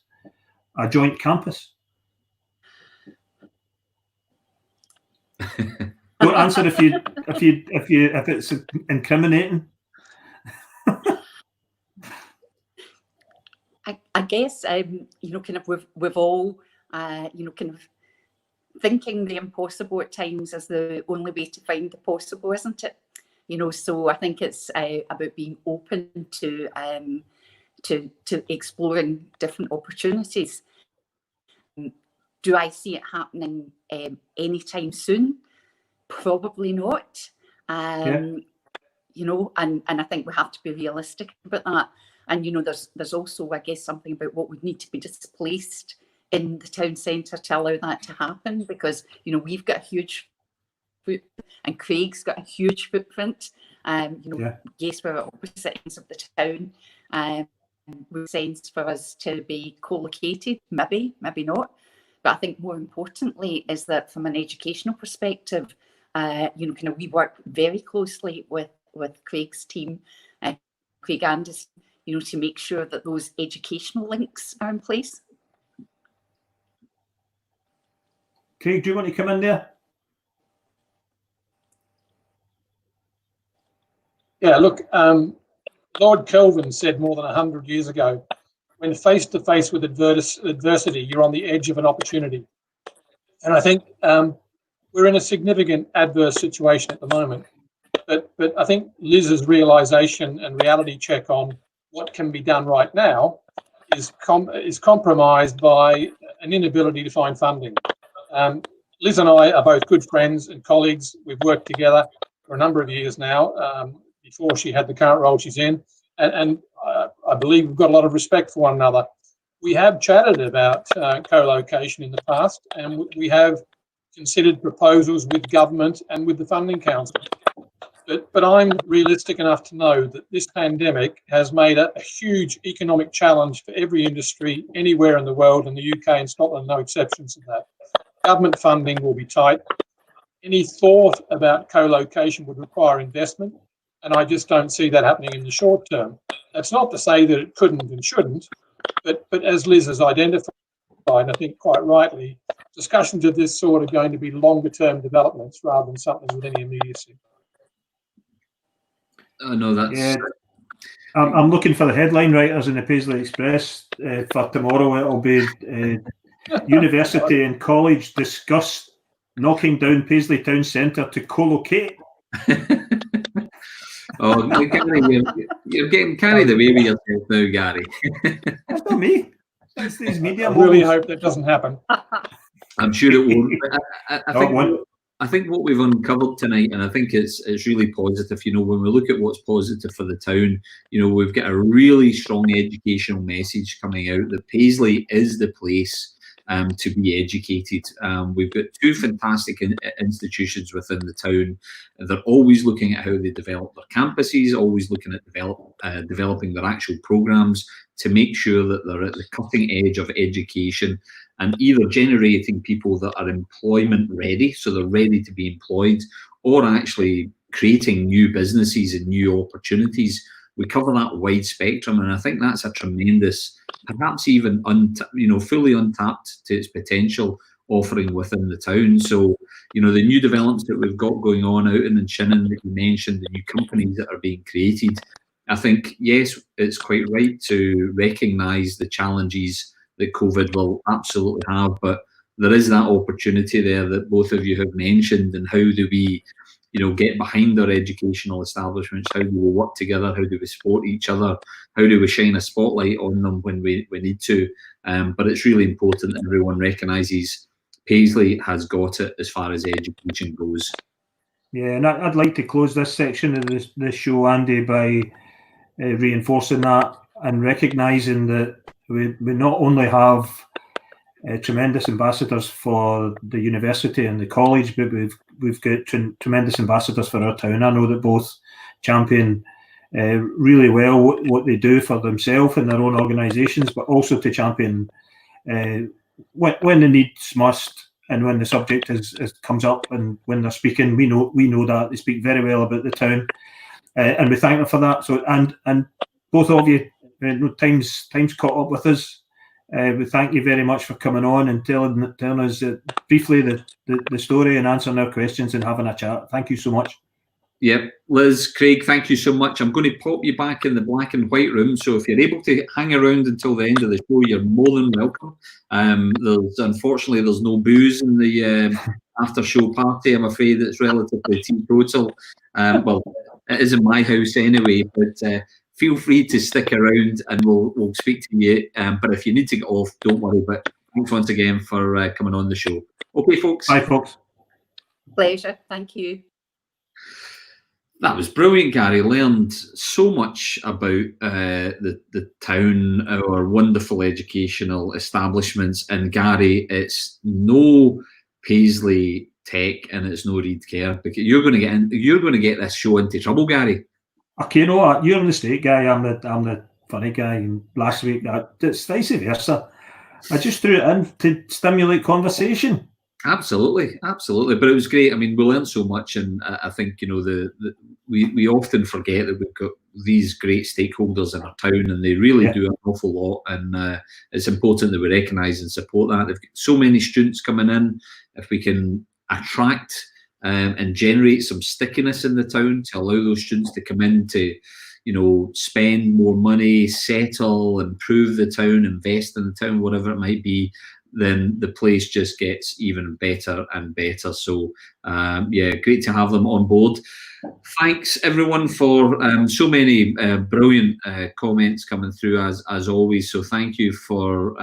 a joint campus? Don't answer if it's incriminating. I guess kind of we've all kind of thinking the impossible at times is the only way to find the possible, isn't it? So I think it's about being open to exploring different opportunities. Do I see it happening anytime soon? Probably not. And I think we have to be realistic about that. And there's also, I guess, something about what would need to be displaced in the town centre to allow that to happen, because we've got a huge footprint, and Craig's got a huge footprint. Yes, we're at opposite ends of the town. With sense for us to be co-located, maybe not. But I think more importantly is that from an educational perspective, we work very closely with Craig's team, Craig Anderson, to make sure that those educational links are in place. Craig, do you want to come in there? Yeah, look, Lord Kelvin said more than 100 years ago, when face to face with adversity, you're on the edge of an opportunity. And I think we're in a significant adverse situation at the moment. But I think Liz's realisation and reality check on what can be done right now is compromised by an inability to find funding. Liz and I are both good friends and colleagues. We've worked together for a number of years now, before she had the current role she's in. And I believe we've got a lot of respect for one another. We have chatted about co-location in the past, and we have considered proposals with government and with the Funding Council. But I'm realistic enough to know that this pandemic has made a huge economic challenge for every industry anywhere in the world, and the UK and Scotland no exceptions to that. Government funding will be tight. Any thought about co-location would require investment, and I just don't see that happening in the short term. That's not to say that it couldn't and shouldn't, but as Liz has identified, I think quite rightly, discussions of this sort are going to be longer term developments rather than something with any immediacy. No, that's... Yeah. I'm looking for the headline writers in the Paisley Express for tomorrow. It'll be University and College discuss knocking down Paisley Town Centre to co-locate. Oh, Gary, you're getting carried away with yourself now, Gary. That's not me. That's these media. I really hope that doesn't happen. I'm sure it won't. I think what we've uncovered tonight, and I think it's really positive. When we look at what's positive for the town, we've got a really strong educational message coming out that Paisley is the place to be educated. We've got two fantastic institutions within the town. They're always looking at how they develop their campuses, always looking at developing their actual programs to make sure that they're at the cutting edge of education and either generating people that are employment ready, so they're ready to be employed, or actually creating new businesses and new opportunities. We cover that wide spectrum, and I think that's a tremendous, perhaps even fully untapped to its potential offering within the town. So, the new developments that we've got going on out in Shinnon that you mentioned, the new companies that are being created, I think, yes, it's quite right to recognise the challenges that COVID will absolutely have, but there is that opportunity there that both of you have mentioned, and how do we get behind our educational establishments? How do we work together? How do we support each other? How do we shine a spotlight on them when we need to? But it's really important that everyone recognises Paisley has got it as far as education goes. Yeah, and I'd like to close this section of this show, Andy, by reinforcing that and recognising that we not only have tremendous ambassadors for the university and the college, but we've got tremendous ambassadors for our town. I know that both champion really well what they do for themselves and their own organisations, but also to champion when the needs must, and when the subject comes up, and when they're speaking, we know that they speak very well about the town, and we thank them for that. So and both of you, time's caught up with us. We thank you very much for coming on and telling us briefly the story and answering our questions and having a chat. Thank you so much. Yep, Liz, Craig, thank you so much. I'm going to pop you back in the black and white room, so if you're able to hang around until the end of the show, you're more than welcome. Unfortunately, there's no booze in the after show party. I'm afraid it's relatively teetotal. Well, it is in my house anyway, but feel free to stick around and we'll speak to you. But if you need to get off, don't worry. But thanks once again for coming on the show. Okay, folks. Bye, folks. Pleasure. Thank you. That was brilliant, Gary. Learned so much about the town, our wonderful educational establishments. And Gary, it's no Paisley tech and it's no Reed Care, because you're going to get this show into trouble, Gary. Okay, you know what? You're the straight guy. I'm the funny guy. And last week, it's vice versa. I just threw it in to stimulate conversation. Absolutely. But it was great. I mean, we learned so much, and I think, you know, we often forget that we've got these great stakeholders in our town, and they really do an awful lot. And it's important that we recognise and support that. They've got so many students coming in. If we can attract and generate some stickiness in the town to allow those students to come in to, you know, spend more money, settle, improve the town, invest in the town, whatever it might be, then the place just gets even better and better. So, yeah, great to have them on board. Thanks everyone for so many brilliant comments coming through as always. So thank you for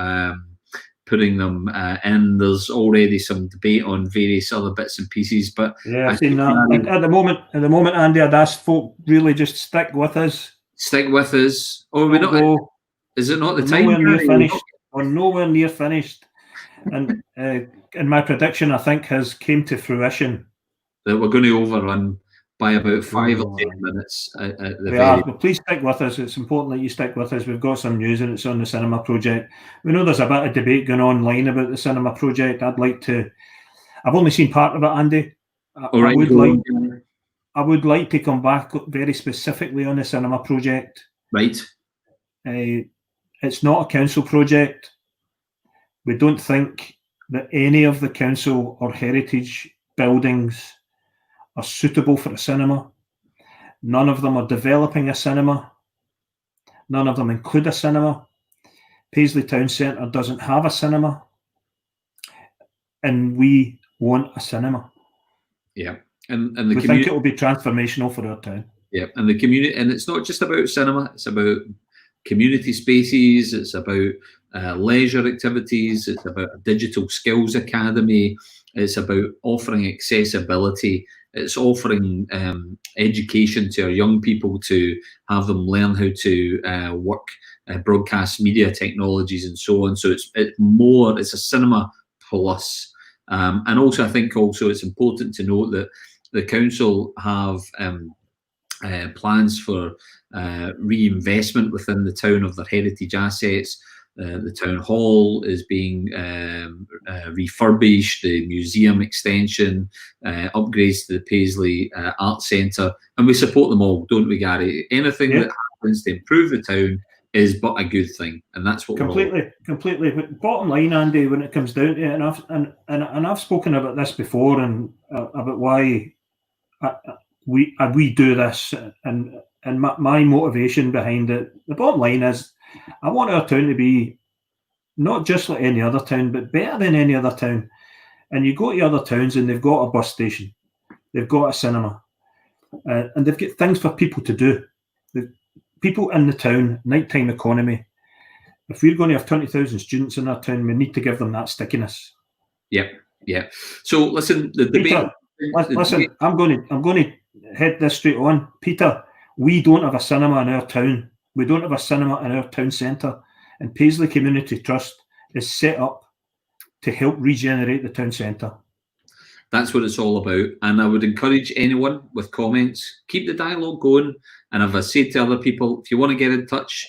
putting them in. There's already some debate on various other bits and pieces, but yeah, I've seen that. At the moment, Andy, I'd ask folk really just stick with us. Stick with us. Oh, we're not. Is it not the time? Nowhere near finished. We're nowhere near finished. And my prediction, I think, has came to fruition. That we're going to overrun by about 5 or 10 minutes at the very. But please stick with us. It's important that you stick with us. We've got some news, and it's on the cinema project. We know there's a bit of debate going online about the cinema project. I've only seen part of it, Andy. I would like to come back very specifically on the cinema project. Right. It's not a council project. We don't think that any of the council or heritage buildings are suitable for a cinema. None of them are developing a cinema. None of them include a cinema. Paisley Town Centre doesn't have a cinema. And we want a cinema. Yeah. And the we think it will be transformational for our town. Yeah. And the community, and it's not just about cinema, it's about community spaces, it's about leisure activities, it's about a digital skills academy, it's about offering accessibility, it's offering education to our young people to have them learn how to work broadcast media technologies and so on. So it's a cinema plus. And also I think also it's important to note that the council have plans for reinvestment within the town of their heritage assets. The town hall is being refurbished, the museum extension, upgrades to the Paisley Art Centre, and we support them all, don't we, Gary? Anything that happens to improve the town is but a good thing, and that's what completely. But bottom line, Andy, when it comes down to it, and I've spoken about this before, and about why we do this, and my motivation behind it. The bottom line is, I want our town to be not just like any other town, but better than any other town. And you go to other towns and they've got a bus station, they've got a cinema, and they've got things for people to do. The people in the town, nighttime economy. If we're going to have 20,000 students in our town, we need to give them that stickiness. Yeah. So listen, the debate. Listen, I'm going to head this straight on, Peter. We don't have a cinema in our town. We don't have a cinema in our town centre, and Paisley Community Trust is set up to help regenerate the town centre. That's what it's all about, and I would encourage anyone with comments, keep the dialogue going, and if I say to other people, if you want to get in touch,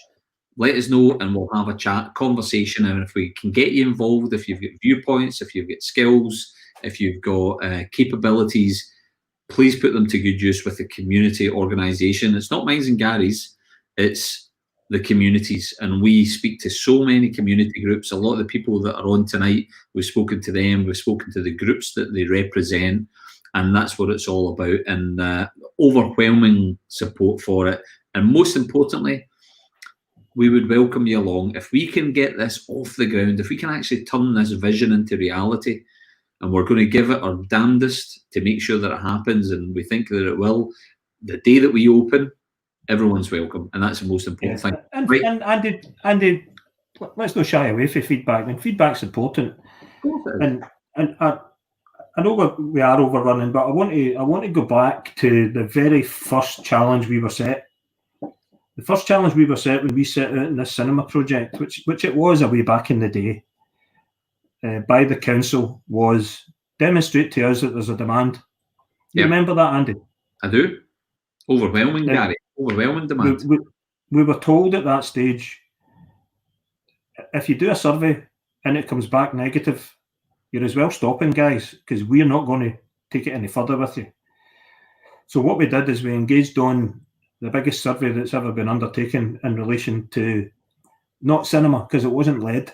let us know and we'll have a chat, conversation, and if we can get you involved, if you've got viewpoints, if you've got skills, if you've got capabilities, please put them to good use with the community organisation. It's not mine and Gary's. It's the communities, and we speak to so many community groups. A lot of the people that are on tonight, we've spoken to them, we've spoken to the groups that they represent, and that's what it's all about, and overwhelming support for it. And most importantly, we would welcome you along. If we can get this off the ground, if we can actually turn this vision into reality, and we're going to give it our damnedest to make sure that it happens, and we think that it will, the day that we open, everyone's welcome, and that's the most important thing. And, right. and Andy, let's not shy away from feedback. And feedback's important. And I know we are overrunning, but I want to go back to the very first challenge we were set. The first challenge we were set when we set out in this cinema project, which it was a way back in the day, by the council, was demonstrate to us that there's a demand. You Yeah. remember that, Andy? I do. Overwhelming, Yeah. Gary. Overwhelming demand. We were told at that stage, if you do a survey and it comes back negative, you're as well stopping, guys, because we're not going to take it any further with you. So what we did is we engaged on the biggest survey that's ever been undertaken in relation to not cinema, because it wasn't led.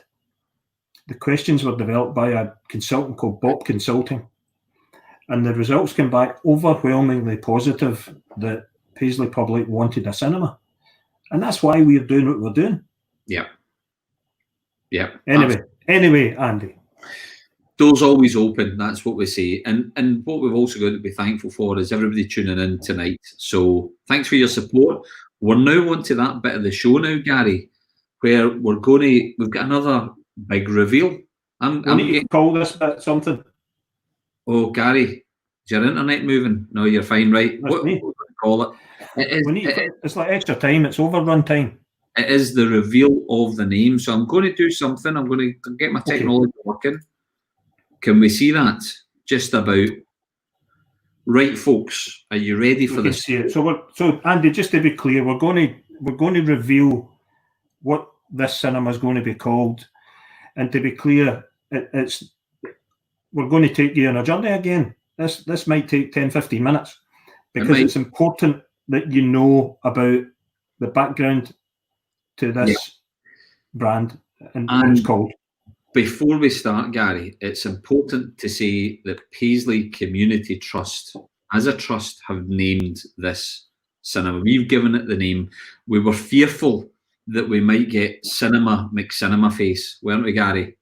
The questions were developed by a consultant called Bob Consulting, and the results came back overwhelmingly positive that Paisley public wanted a cinema, and that's why we're doing what we're doing. Yeah. Yeah. Anyway, Andy. Doors always open, that's what we say. And what we've also got to be thankful for is everybody tuning in tonight. So thanks for your support. We're now on to that bit of the show now, Gary, where we've got another big reveal. We need to call this bit something. Oh, Gary, is your internet moving? No, you're fine, right? What do we call it? It's like extra time, it's overrun time. It is the reveal of the name. So I'm going to do something. I'm going to get my technology working. Can we see that? Just about. Right, folks, are you ready for this? See it. So Andy, just to be clear, we're going to reveal what this cinema is going to be called, and to be clear, we're going to take you on a journey again. This might take 10-15 minutes because it's important that you know about the background to this brand and what it's called. Before we start, Gary, it's important to say that Paisley Community Trust, as a trust, have named this cinema. We've given it the name. We were fearful that we might get Cinema McCinema Face, weren't we, Gary?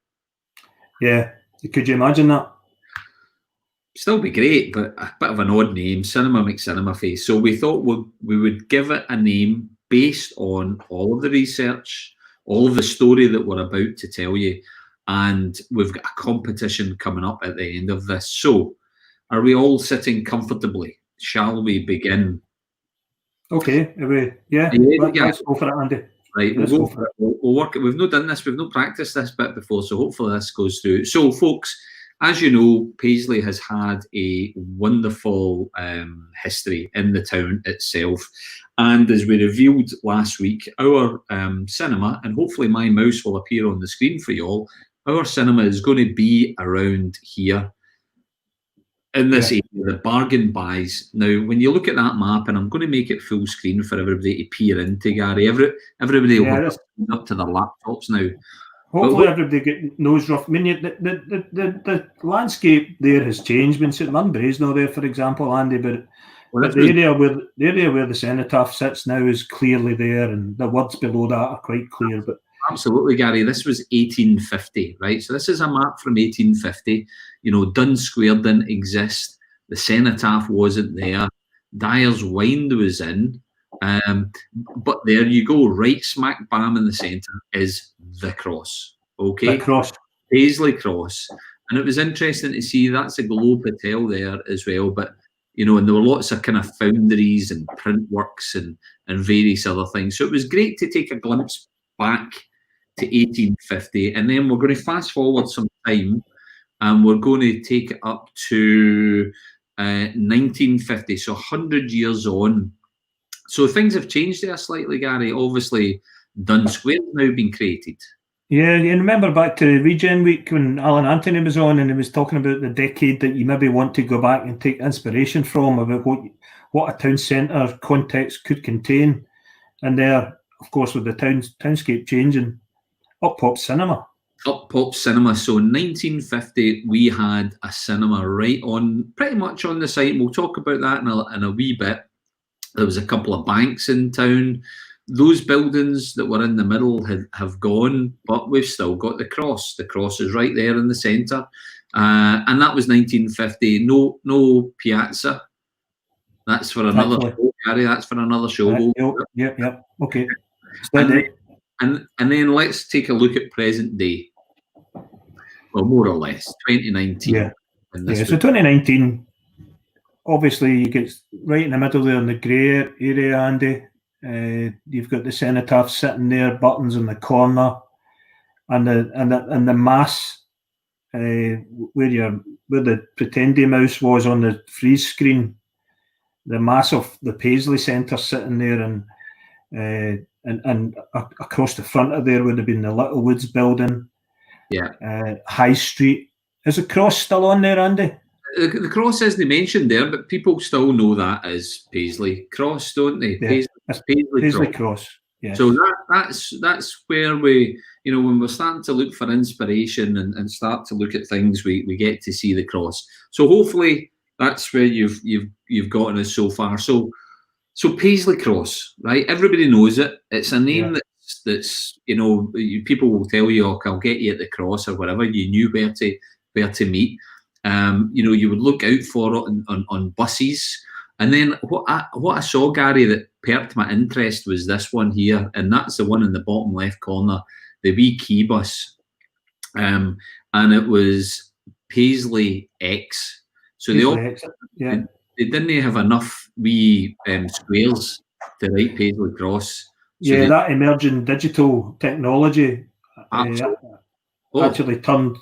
Yeah. Could you imagine that? Still be great, but a bit of an odd name, Cinema McCinema Face. So we thought we would give it a name based on all of the research, all of the story that we're about to tell you. And we've got a competition coming up at the end of this. So, are we all sitting comfortably? Shall we begin? Okay, let's go for it, Andy. Right, we'll go for it. We'll work it. We've not done this. We've not practiced this bit before, so hopefully this goes through. So, folks, as you know, Paisley has had a wonderful history in the town itself. And as we revealed last week, our cinema, and hopefully my mouse will appear on the screen for you all, our cinema is going to be around here in this area, the bargain buys. Now, when you look at that map, and I'm going to make it full screen for everybody to peer into, Gary, everybody will be up to their laptops now. Hopefully everybody knows rough. I mean, the landscape there has changed. When St Munbrae's now there, for example, Andy, but the area where the cenotaph sits now is clearly there, and the words below that are quite clear. But absolutely, Gary. This was 1850, right? So this is a map from 1850. You know, Dun Square didn't exist. The cenotaph wasn't there. Dyer's Wynd was in. But there you go. Right smack bam in the centre is the cross. Okay? The cross. Paisley Cross. And it was interesting to see that's a Globe Hotel there as well. But, you know, and there were lots of kind of foundries and print works and various other things. So it was great to take a glimpse back to 1850, and then we're going to fast forward some time, and we're going to take it up to 1950, so 100 years on. So things have changed there slightly, Gary. Obviously, Dun Square's now been created. Yeah, you remember back to Regen Week when Alan Anthony was on, and he was talking about the decade that you maybe want to go back and take inspiration from, about what a town centre context could contain. And there, of course, with the townscape changing, up pops cinema. Up pops cinema. So in 1950, we had a cinema right on, pretty much on the site. We'll talk about that in a wee bit. There was a couple of banks in town. Those buildings that were in the middle have gone, but we've still got the cross. The cross is right there in the centre. And that was 1950. No piazza. That's for another show, Gary. That's for another show. Yep. Okay. And then let's take a look at present day. Well, more or less, 2019. Yeah. So 2019, obviously, you get right in the middle there in the grey area, Andy. You've got the cenotaph sitting there, buttons in the corner, and the mass where the Pretendi mouse was on the freeze screen, the Paisley Centre sitting there, and across the front of there would have been the Little Woods building. Yeah. High Street. Is the cross still on there, Andy? The cross isn't mentioned there, but people still know that as Paisley Cross, don't they? Yeah. Paisley Cross. Cross. Yes. So that's where we, when we're starting to look for inspiration and start to look at things, we get to see the cross. So hopefully that's where you've gotten us so far. So Paisley Cross, right? Everybody knows it. It's a name that's people will tell you, "Oh, I'll get you at the cross" or whatever. You knew where to meet. You would look out for it on buses. And then what I saw, Gary, that perked my interest was this one here, and that's the one in the bottom left corner, the wee key bus, and it was Paisley X. So they didn't have enough wee squares to write Paisley Cross. So that emerging digital technology actually turned.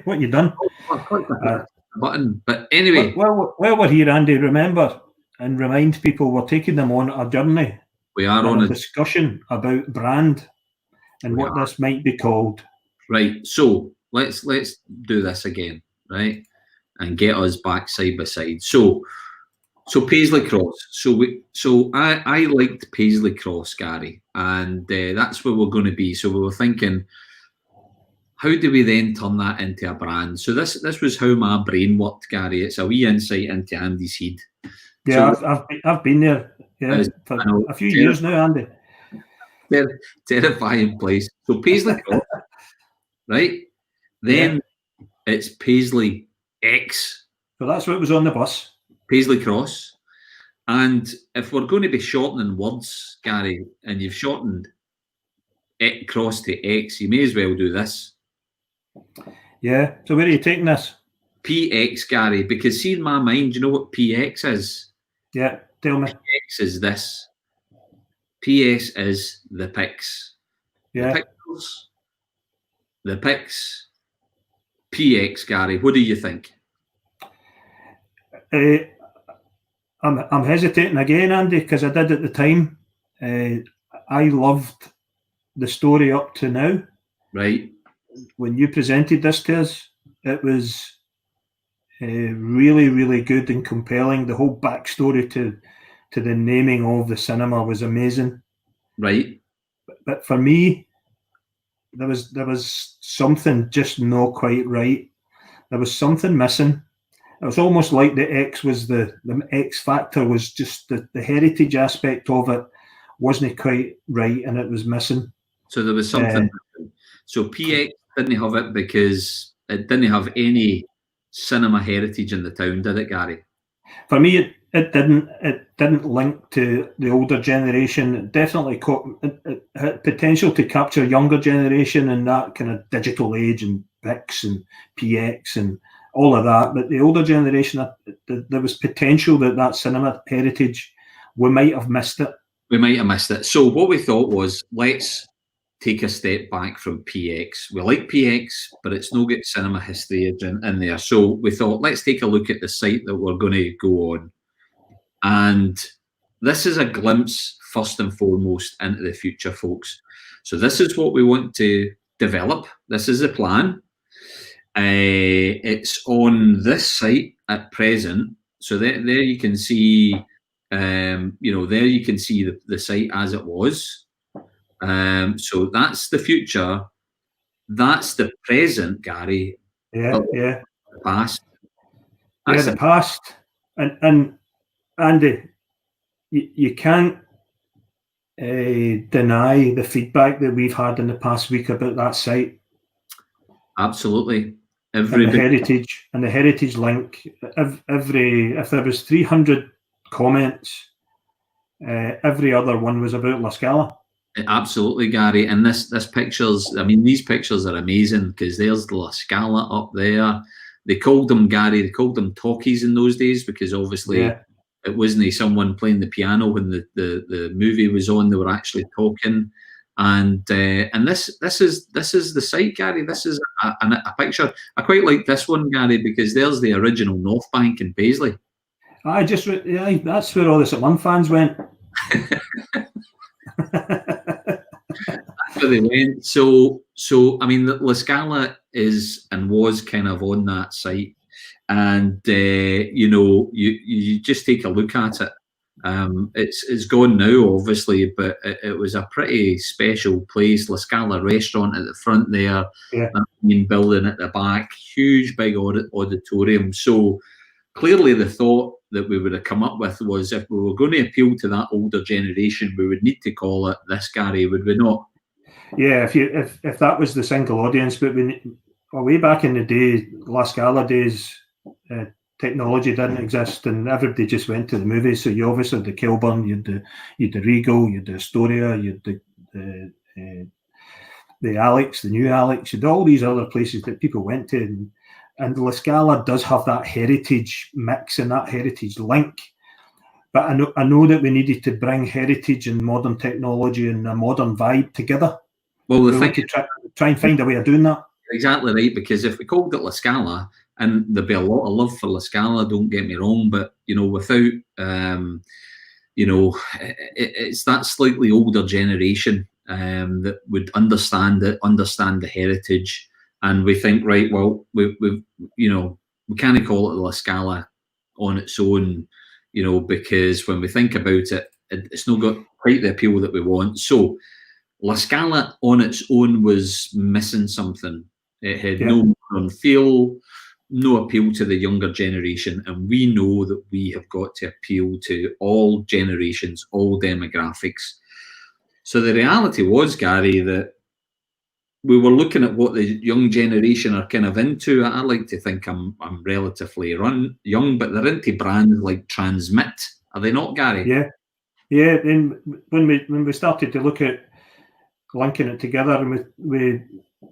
What you done? I clicked the button, but anyway. Well, we're here, Andy. Remember and remind people we're taking them on a journey. We are on a discussion about brand and what this might be called. Right. So let's do this again, right, and get us back side by side. So Paisley Cross. So I liked Paisley Cross, Gary, and that's where we're going to be. So we were thinking, how do we then turn that into a brand? So this was how my brain worked, Gary. It's a wee insight into Andy's head. Yeah, so, I've been there for a few years now, Andy. Terrifying place. So Paisley Cross, right? Then it's Paisley X. So that's what was on the bus. Paisley Cross. And if we're going to be shortening words, Gary, and you've shortened cross to X, you may as well do this. Yeah. So where are you taking this? PX, Gary, because see in my mind, you know what PX is? Yeah, tell me. PX is this. PS is the pics. Yeah. The pixels. The pics. PX, Gary, what do you think? I'm hesitating again, Andy, because I did at the time. I loved the story up to now. Right. When you presented this to us, it was really, really good and compelling. The whole backstory to the naming of the cinema was amazing. Right. But for me, there was something just not quite right. There was something missing. It was almost like the X was the X factor was just the heritage aspect of it wasn't quite right, and it was missing. So there was something. So PX didn't have it because it didn't have any cinema heritage in the town, did it, Gary? For me, it didn't link to the older generation. It definitely it had potential to capture younger generation in that kind of digital age and PIX and PX and all of that. But the older generation, there was potential that cinema heritage, we might have missed it. We might have missed it. So what we thought was, let's take a step back from PX. We like PX, but it's no good cinema history in there. So we thought, let's take a look at the site that we're going to go on. And this is a glimpse, first and foremost, into the future, folks. So this is what we want to develop. This is the plan. It's on this site at present. So there you can see, there you can see the site as it was. So that's the future. That's the present, Gary. Yeah. The past. That's the past. And Andy, you can't deny the feedback that we've had in the past week about that site. Absolutely. And the heritage link. If there was 300 comments, every other one was about La Scala. Absolutely, Gary. And this pictures, I mean, these pictures are amazing because there's the La Scala up there. They called them, Gary, they called them talkies in those days because obviously it wasn't someone playing the piano when the movie was on. They were actually talking. And this is the site, Gary. This is a picture. I quite like this one, Gary, because there's the original North Bank in Paisley. That's where all the St Mirren fans went. That's where they went. So I mean, La Scala is and was kind of on that site, and you just take a look at it. It's gone now, obviously, but it was a pretty special place. La Scala restaurant at the front there, that main building at the back, huge big auditorium. So clearly the thought that we would have come up with was, if we were going to appeal to that older generation, we would need to call it this, Gary, would we not? Yeah, if that was the single audience, but way back in the day, La Scala days, technology didn't exist, and everybody just went to the movies. So you obviously had the Kilburn, you had the Regal, you had the Astoria, you had the Alex, the new Alex, you had all these other places that people went to, and La Scala does have that heritage mix and that heritage link. But I know that we needed to bring heritage and modern technology and a modern vibe together. Well, we want to try and find a way of doing that. Exactly right, because if we called it La Scala, and there'd be a lot of love for La Scala, don't get me wrong, but without it's that slightly older generation that would understand the heritage, and we think, right, well, we can't call it La Scala on its own, because when we think about it, it's not got quite the appeal that we want. So La Scala on its own was missing something. It had no modern feel, no appeal to the younger generation, and we know that we have got to appeal to all generations, all demographics. So the reality was, Gary, that we were looking at what the young generation are kind of into. I like to think I'm relatively young, but they're into brands like Transmit. Are they not, Gary? Yeah. And when we started to look at linking it together, and we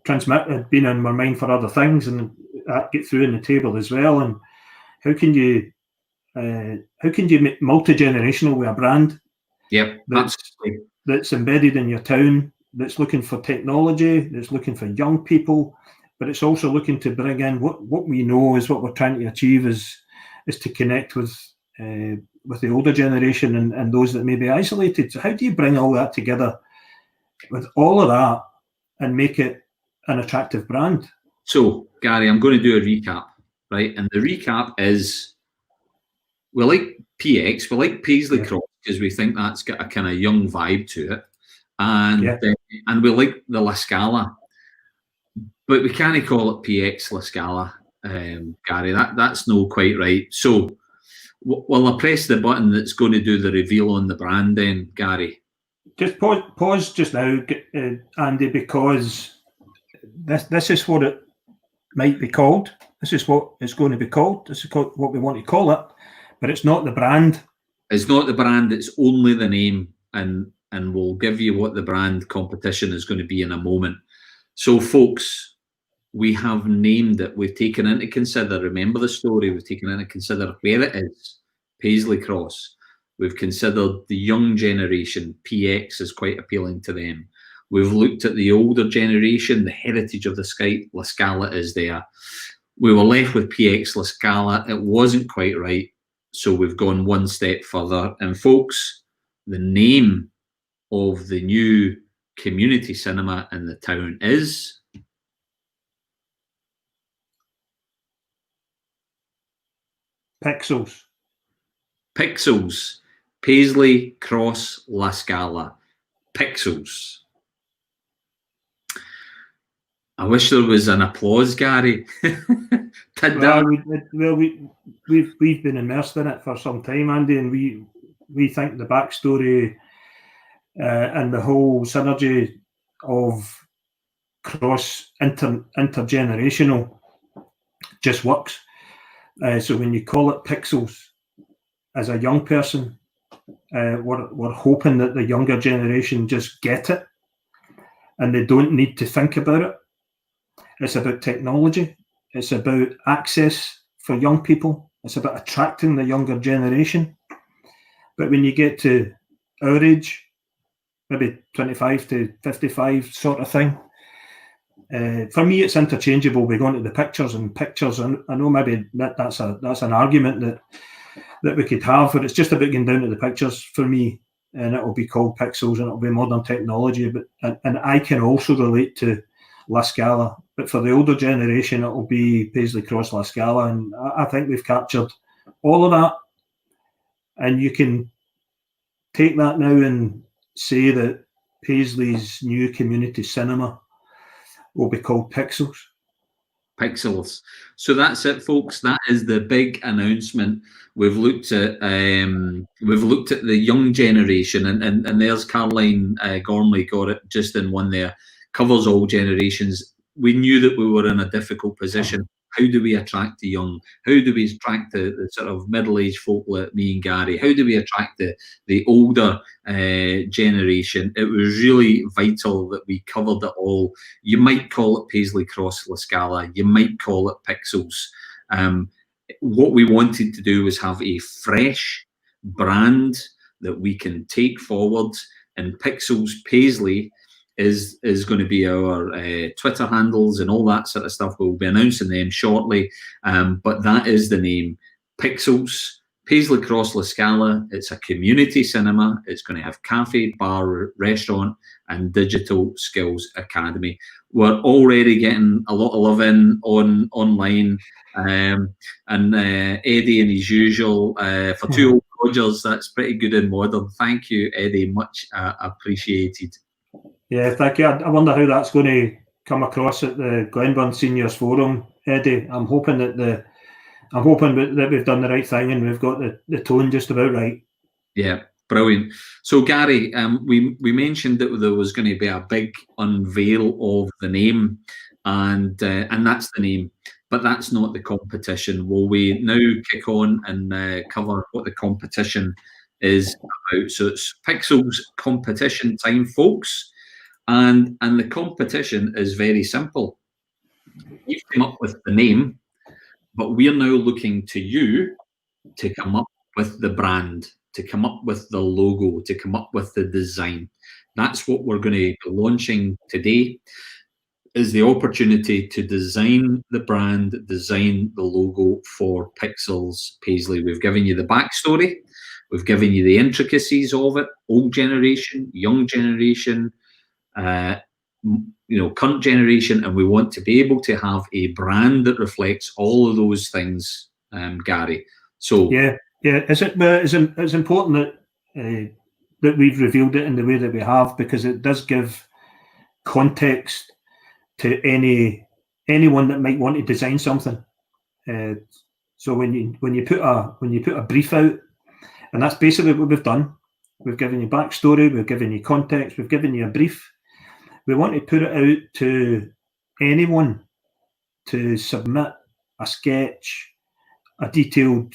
Transmit had been in my mind for other things, and that get through in the table as well. And how can you make multi-generational with a brand? Yep, that's embedded in your town, that's looking for technology, that's looking for young people, but it's also looking to bring in what we know is what we're trying to achieve is to connect with the older generation and those that may be isolated. So how do you bring all that together with all of that and make it an attractive brand? So, Gary, I'm going to do a recap, right? And the recap is, we like PX, we like Paisley Cross, because we think that's got a kind of young vibe to it. And we like the La Scala. But we can't call it PX La Scala, Gary. That's not quite right. So, will I press the button that's going to do the reveal on the brand then, Gary? Just pause just now, Andy, because this is what it might be called. This is what it's going to be called. This is what we want to call it, but it's not the brand. It's not the brand. It's only the name, and we'll give you what the brand competition is going to be in a moment. So, folks, we have named it. We've taken into consider. Remember the story. We've taken into consider where it is, Paisley Cross. We've considered the young generation. PX is quite appealing to them. We've looked at the older generation, the heritage of the site. La Scala is there. We were left with PX La Scala. It wasn't quite right, so we've gone one step further. And folks, the name of the new community cinema in the town is Pixels. Pixels. Paisley Cross La Scala. Pixels. I wish there was an applause, Gary. We've been immersed in it for some time, Andy, and we think the backstory and the whole synergy of cross intergenerational just works. So when you call it Pixels, as a young person, we're hoping that the younger generation just get it and they don't need to think about it. It's about technology. It's about access for young people. It's about attracting the younger generation. But when you get to our age, maybe 25 to 55 sort of thing. For me, it's interchangeable. We go into the pictures and pictures, and I know maybe that's an argument that we could have, but it's just about getting down to the pictures for me, and it will be called pixels and it'll be modern technology. But and I can also relate to La Scala, but for the older generation, it will be Paisley Cross La Scala, and I think we've captured all of that. And you can take that now and say that Paisley's new community cinema will be called Pixels. Pixels. So that's it, folks. That is the big announcement. We've looked at the young generation, and there's Caroline Gormley got it just in one there. Covers all generations. We knew that we were in a difficult position. How do we attract the young? How do we attract the sort of middle-aged folk like me and Gary? How do we attract the older generation? It was really vital that we covered it all. You might call it Paisley Cross La Scala. You might call it Pixels. What we wanted to do was have a fresh brand that we can take forward, and Pixels Paisley is going to be our Twitter handles and all that sort of stuff. We'll be announcing them shortly, but that is the name, Pixels, Paisley Cross La Scala. It's a community cinema. It's going to have cafe, bar, restaurant, and digital skills academy. We're already getting a lot of love in online, and Eddie and his usual for two old Rogers. That's pretty good and modern. Thank you, Eddie. Much appreciated. Yeah, thank you. I wonder how that's going to come across at the Glenburn Seniors Forum, Eddie. I'm hoping that we've done the right thing and we've got the tone just about right. Yeah, brilliant. So Gary, we mentioned that there was going to be a big unveil of the name, and that's the name, but that's not the competition. Will we now kick on and cover what the competition is about? So it's Pixels competition time, folks. And the competition is very simple. You've come up with the name, but we're now looking to you to come up with the brand, to come up with the logo, to come up with the design. That's what we're going to be launching today, is the opportunity to design the brand, design the logo for Pixels Paisley. We've given you the backstory. We've given you the intricacies of it, old generation, young generation, current generation, and we want to be able to have a brand that reflects all of those things, Gary. So yeah, it's important that we've revealed it in the way that we have, because it does give context to anyone that might want to design something. So when you put a brief out, and that's basically what we've done. We've given you backstory, we've given you context, we've given you a brief. We want to put it out to anyone to submit a sketch, a detailed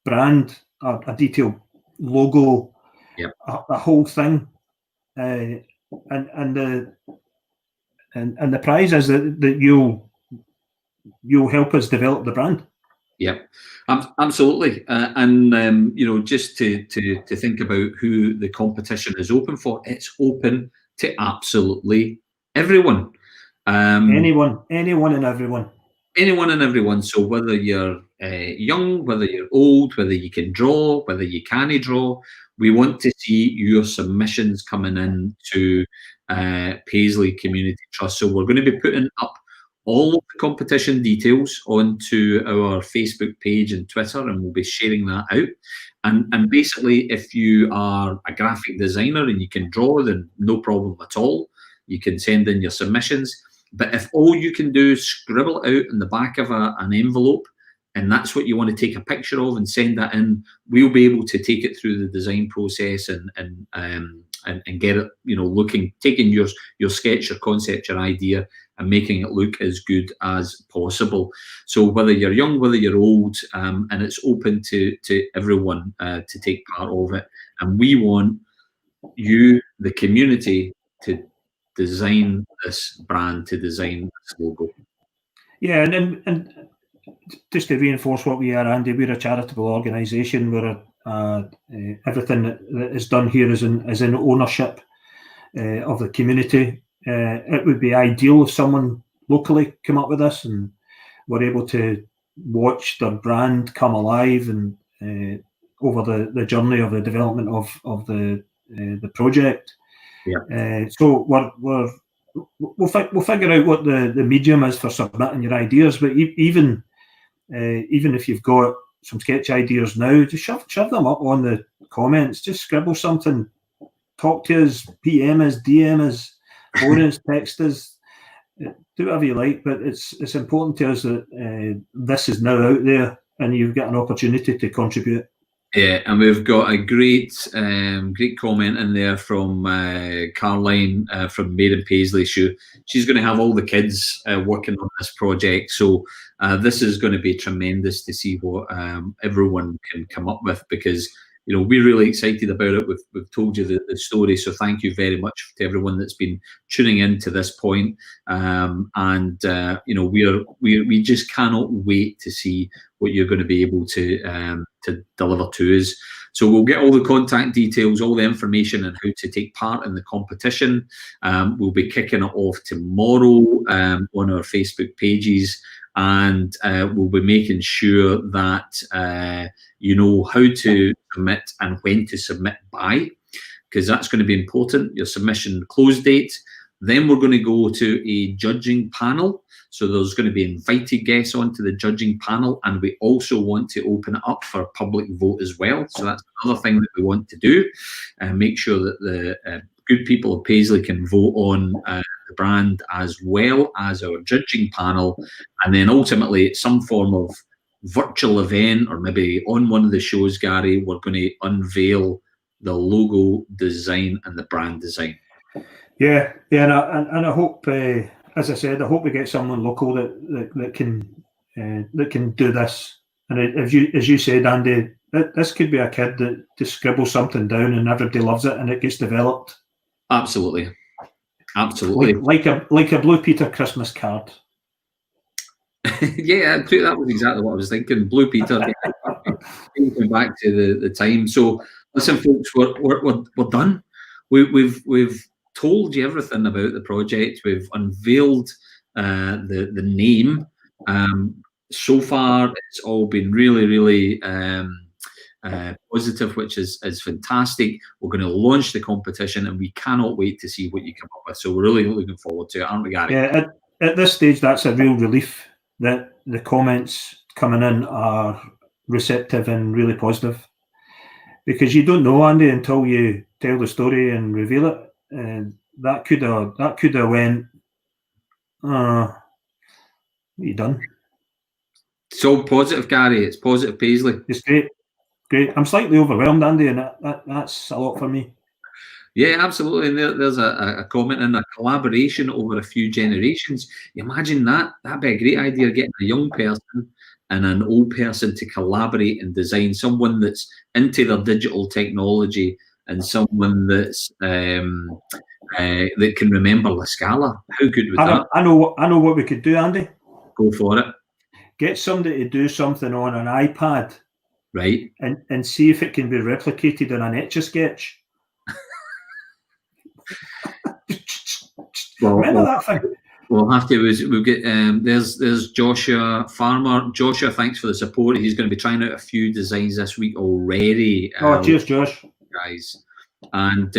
brand, a detailed logo, yep, a whole thing, and the prize is that you'll help us develop the brand. Yep, absolutely, and just to think about who the competition is open for, it's open to absolutely everyone. Anyone and everyone. Anyone and everyone. So whether you're young, whether you're old, whether you can draw, whether you can't draw, we want to see your submissions coming in to Paisley Community Trust. So we're going to be putting up all of the competition details onto our Facebook page and Twitter, and we'll be sharing that out. And basically, if you are a graphic designer and you can draw, then no problem at all. You can send in your submissions. But if all you can do is scribble out in the back of an envelope, and that's what you want to take a picture of and send that in, we'll be able to take it through the design process and get it, taking your sketch, your concept, your idea, and making it look as good as possible. So whether you're young, whether you're old, and it's open to everyone to take part of it. And we want you, the community, to design this brand, to design this logo. Yeah, and just to reinforce what we are, Andy, we're a charitable organisation. We're everything that is done here is in ownership. of the community. It would be ideal if someone locally come up with this and were able to watch their brand come alive and over the journey of the development of the project. Yeah. So we'll figure out what the medium is for submitting your ideas. But even if you've got some sketch ideas now, just shove them up on the comments. Just scribble something. Talk to us, PM us, DM us, phone us, text us. Do whatever you like, but it's important to us that this is now out there and you've got an opportunity to contribute. Yeah, and we've got a great comment in there from Caroline from Made in Paisley. She's going to have all the kids working on this project, so this is going to be tremendous to see what everyone can come up with, because we're really excited about it. We've told you the story, so thank you very much to everyone that's been tuning in to this point. We just cannot wait to see what you're going to be able to deliver to us. So we'll get all the contact details, all the information on how to take part in the competition. We'll be kicking it off tomorrow on our Facebook pages. And we'll be making sure that you know how to submit and when to submit by, because that's going to be important. Your submission close date. Then we're going to go to a judging panel. So there's going to be invited guests onto the judging panel, and we also want to open it up for a public vote as well. So that's another thing that we want to do, and make sure that the good people of Paisley can vote on the brand as well as our judging panel. And then ultimately it's some form of virtual event, or maybe on one of the shows, Gary, we're going to unveil the logo design and the brand design. Yeah, and I hope, as I said, I hope we get someone local that can do this. And as you said, Andy, this could be a kid that just scribbles something down and everybody loves it and it gets developed. Absolutely. Like a Blue Peter Christmas card. Yeah, that was exactly what I was thinking. Blue Peter, going back to the time. So listen, folks, we're done. We've told you everything about the project. We've unveiled the name. So far, it's all been really positive, which is fantastic. We're going to launch the competition, and we cannot wait to see what you come up with. So we're really looking forward to it, aren't we, Gary? Yeah, at this stage, that's a real relief that the comments coming in are receptive and really positive, because you don't know, Andy, until you tell the story and reveal it. And that could have went, what you done? It's all positive, Gary. It's positive, Paisley. It's great. I'm slightly overwhelmed, Andy, and that's a lot for me. Yeah, absolutely. And there's a comment in a collaboration over a few generations. You imagine that? That'd be a great idea, getting a young person and an old person to collaborate and design, someone that's into their digital technology and someone that's that can remember La Scala. How good would that? I know what we could do, Andy. Go for it. Get somebody to do something on an iPad, right, and see if it can be replicated in an Etch-a-Sketch. Remember that thing? We'll have to. We'll get. There's Joshua Farmer. Joshua, thanks for the support. He's going to be trying out a few designs this week already. Cheers, Josh. Guys, and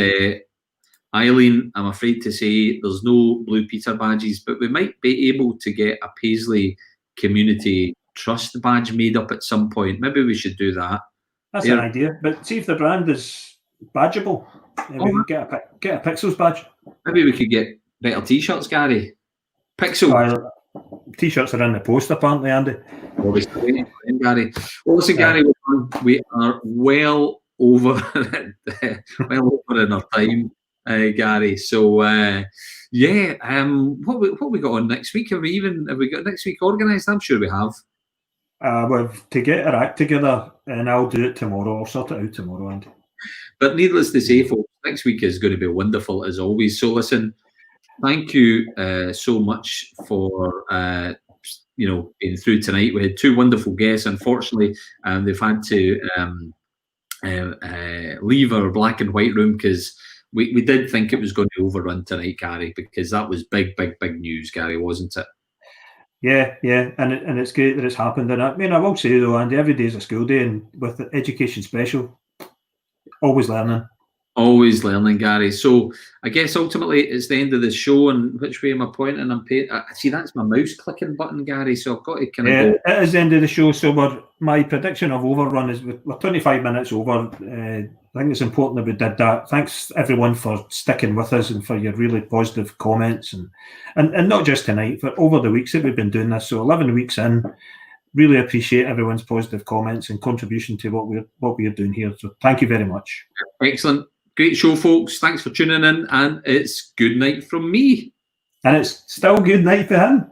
Eileen, I'm afraid to say there's no Blue Peter badges, but we might be able to get a Paisley Community Trust badge made up at some point. Maybe we should do that. That's an idea. But see if the brand is badgeable. We can get a Pixels badge. Maybe we could get better T-shirts, Gary. Pixel. T-shirts are in the post, apparently, Andy. Obviously, Gary. Well, listen, Gary, we are well over in our time, Gary. So, what we got on next week? Have we got next week organised? I'm sure we have. We've to get our act together, and I'll do it tomorrow. I'll sort it out tomorrow, Andy. But needless to say, folks, next week is going to be wonderful as always. So listen, thank you so much for being through tonight. We had two wonderful guests. Unfortunately, they've had to leave our black and white room because we did think it was going to overrun tonight, Gary, because that was big news, Gary, wasn't it? Yeah, and it's great that it's happened. And I mean, I will say though, Andy, every day is a school day, and with the education special, always learning. Always learning, Gary. So I guess ultimately it's the end of the show, and which way am I pointing? I'm paying. See, that's my mouse clicking button, Gary. So I've got to kind of go. It is the end of the show. So my prediction of overrun is we're 25 minutes over. I think it's important that we did that. Thanks everyone for sticking with us and for your really positive comments, and not just tonight, but over the weeks that we've been doing this. So 11 weeks in, really appreciate everyone's positive comments and contribution to what we're doing here. So thank you very much. Excellent. Great show, folks. Thanks for tuning in, and it's good night from me. And it's still good night for him.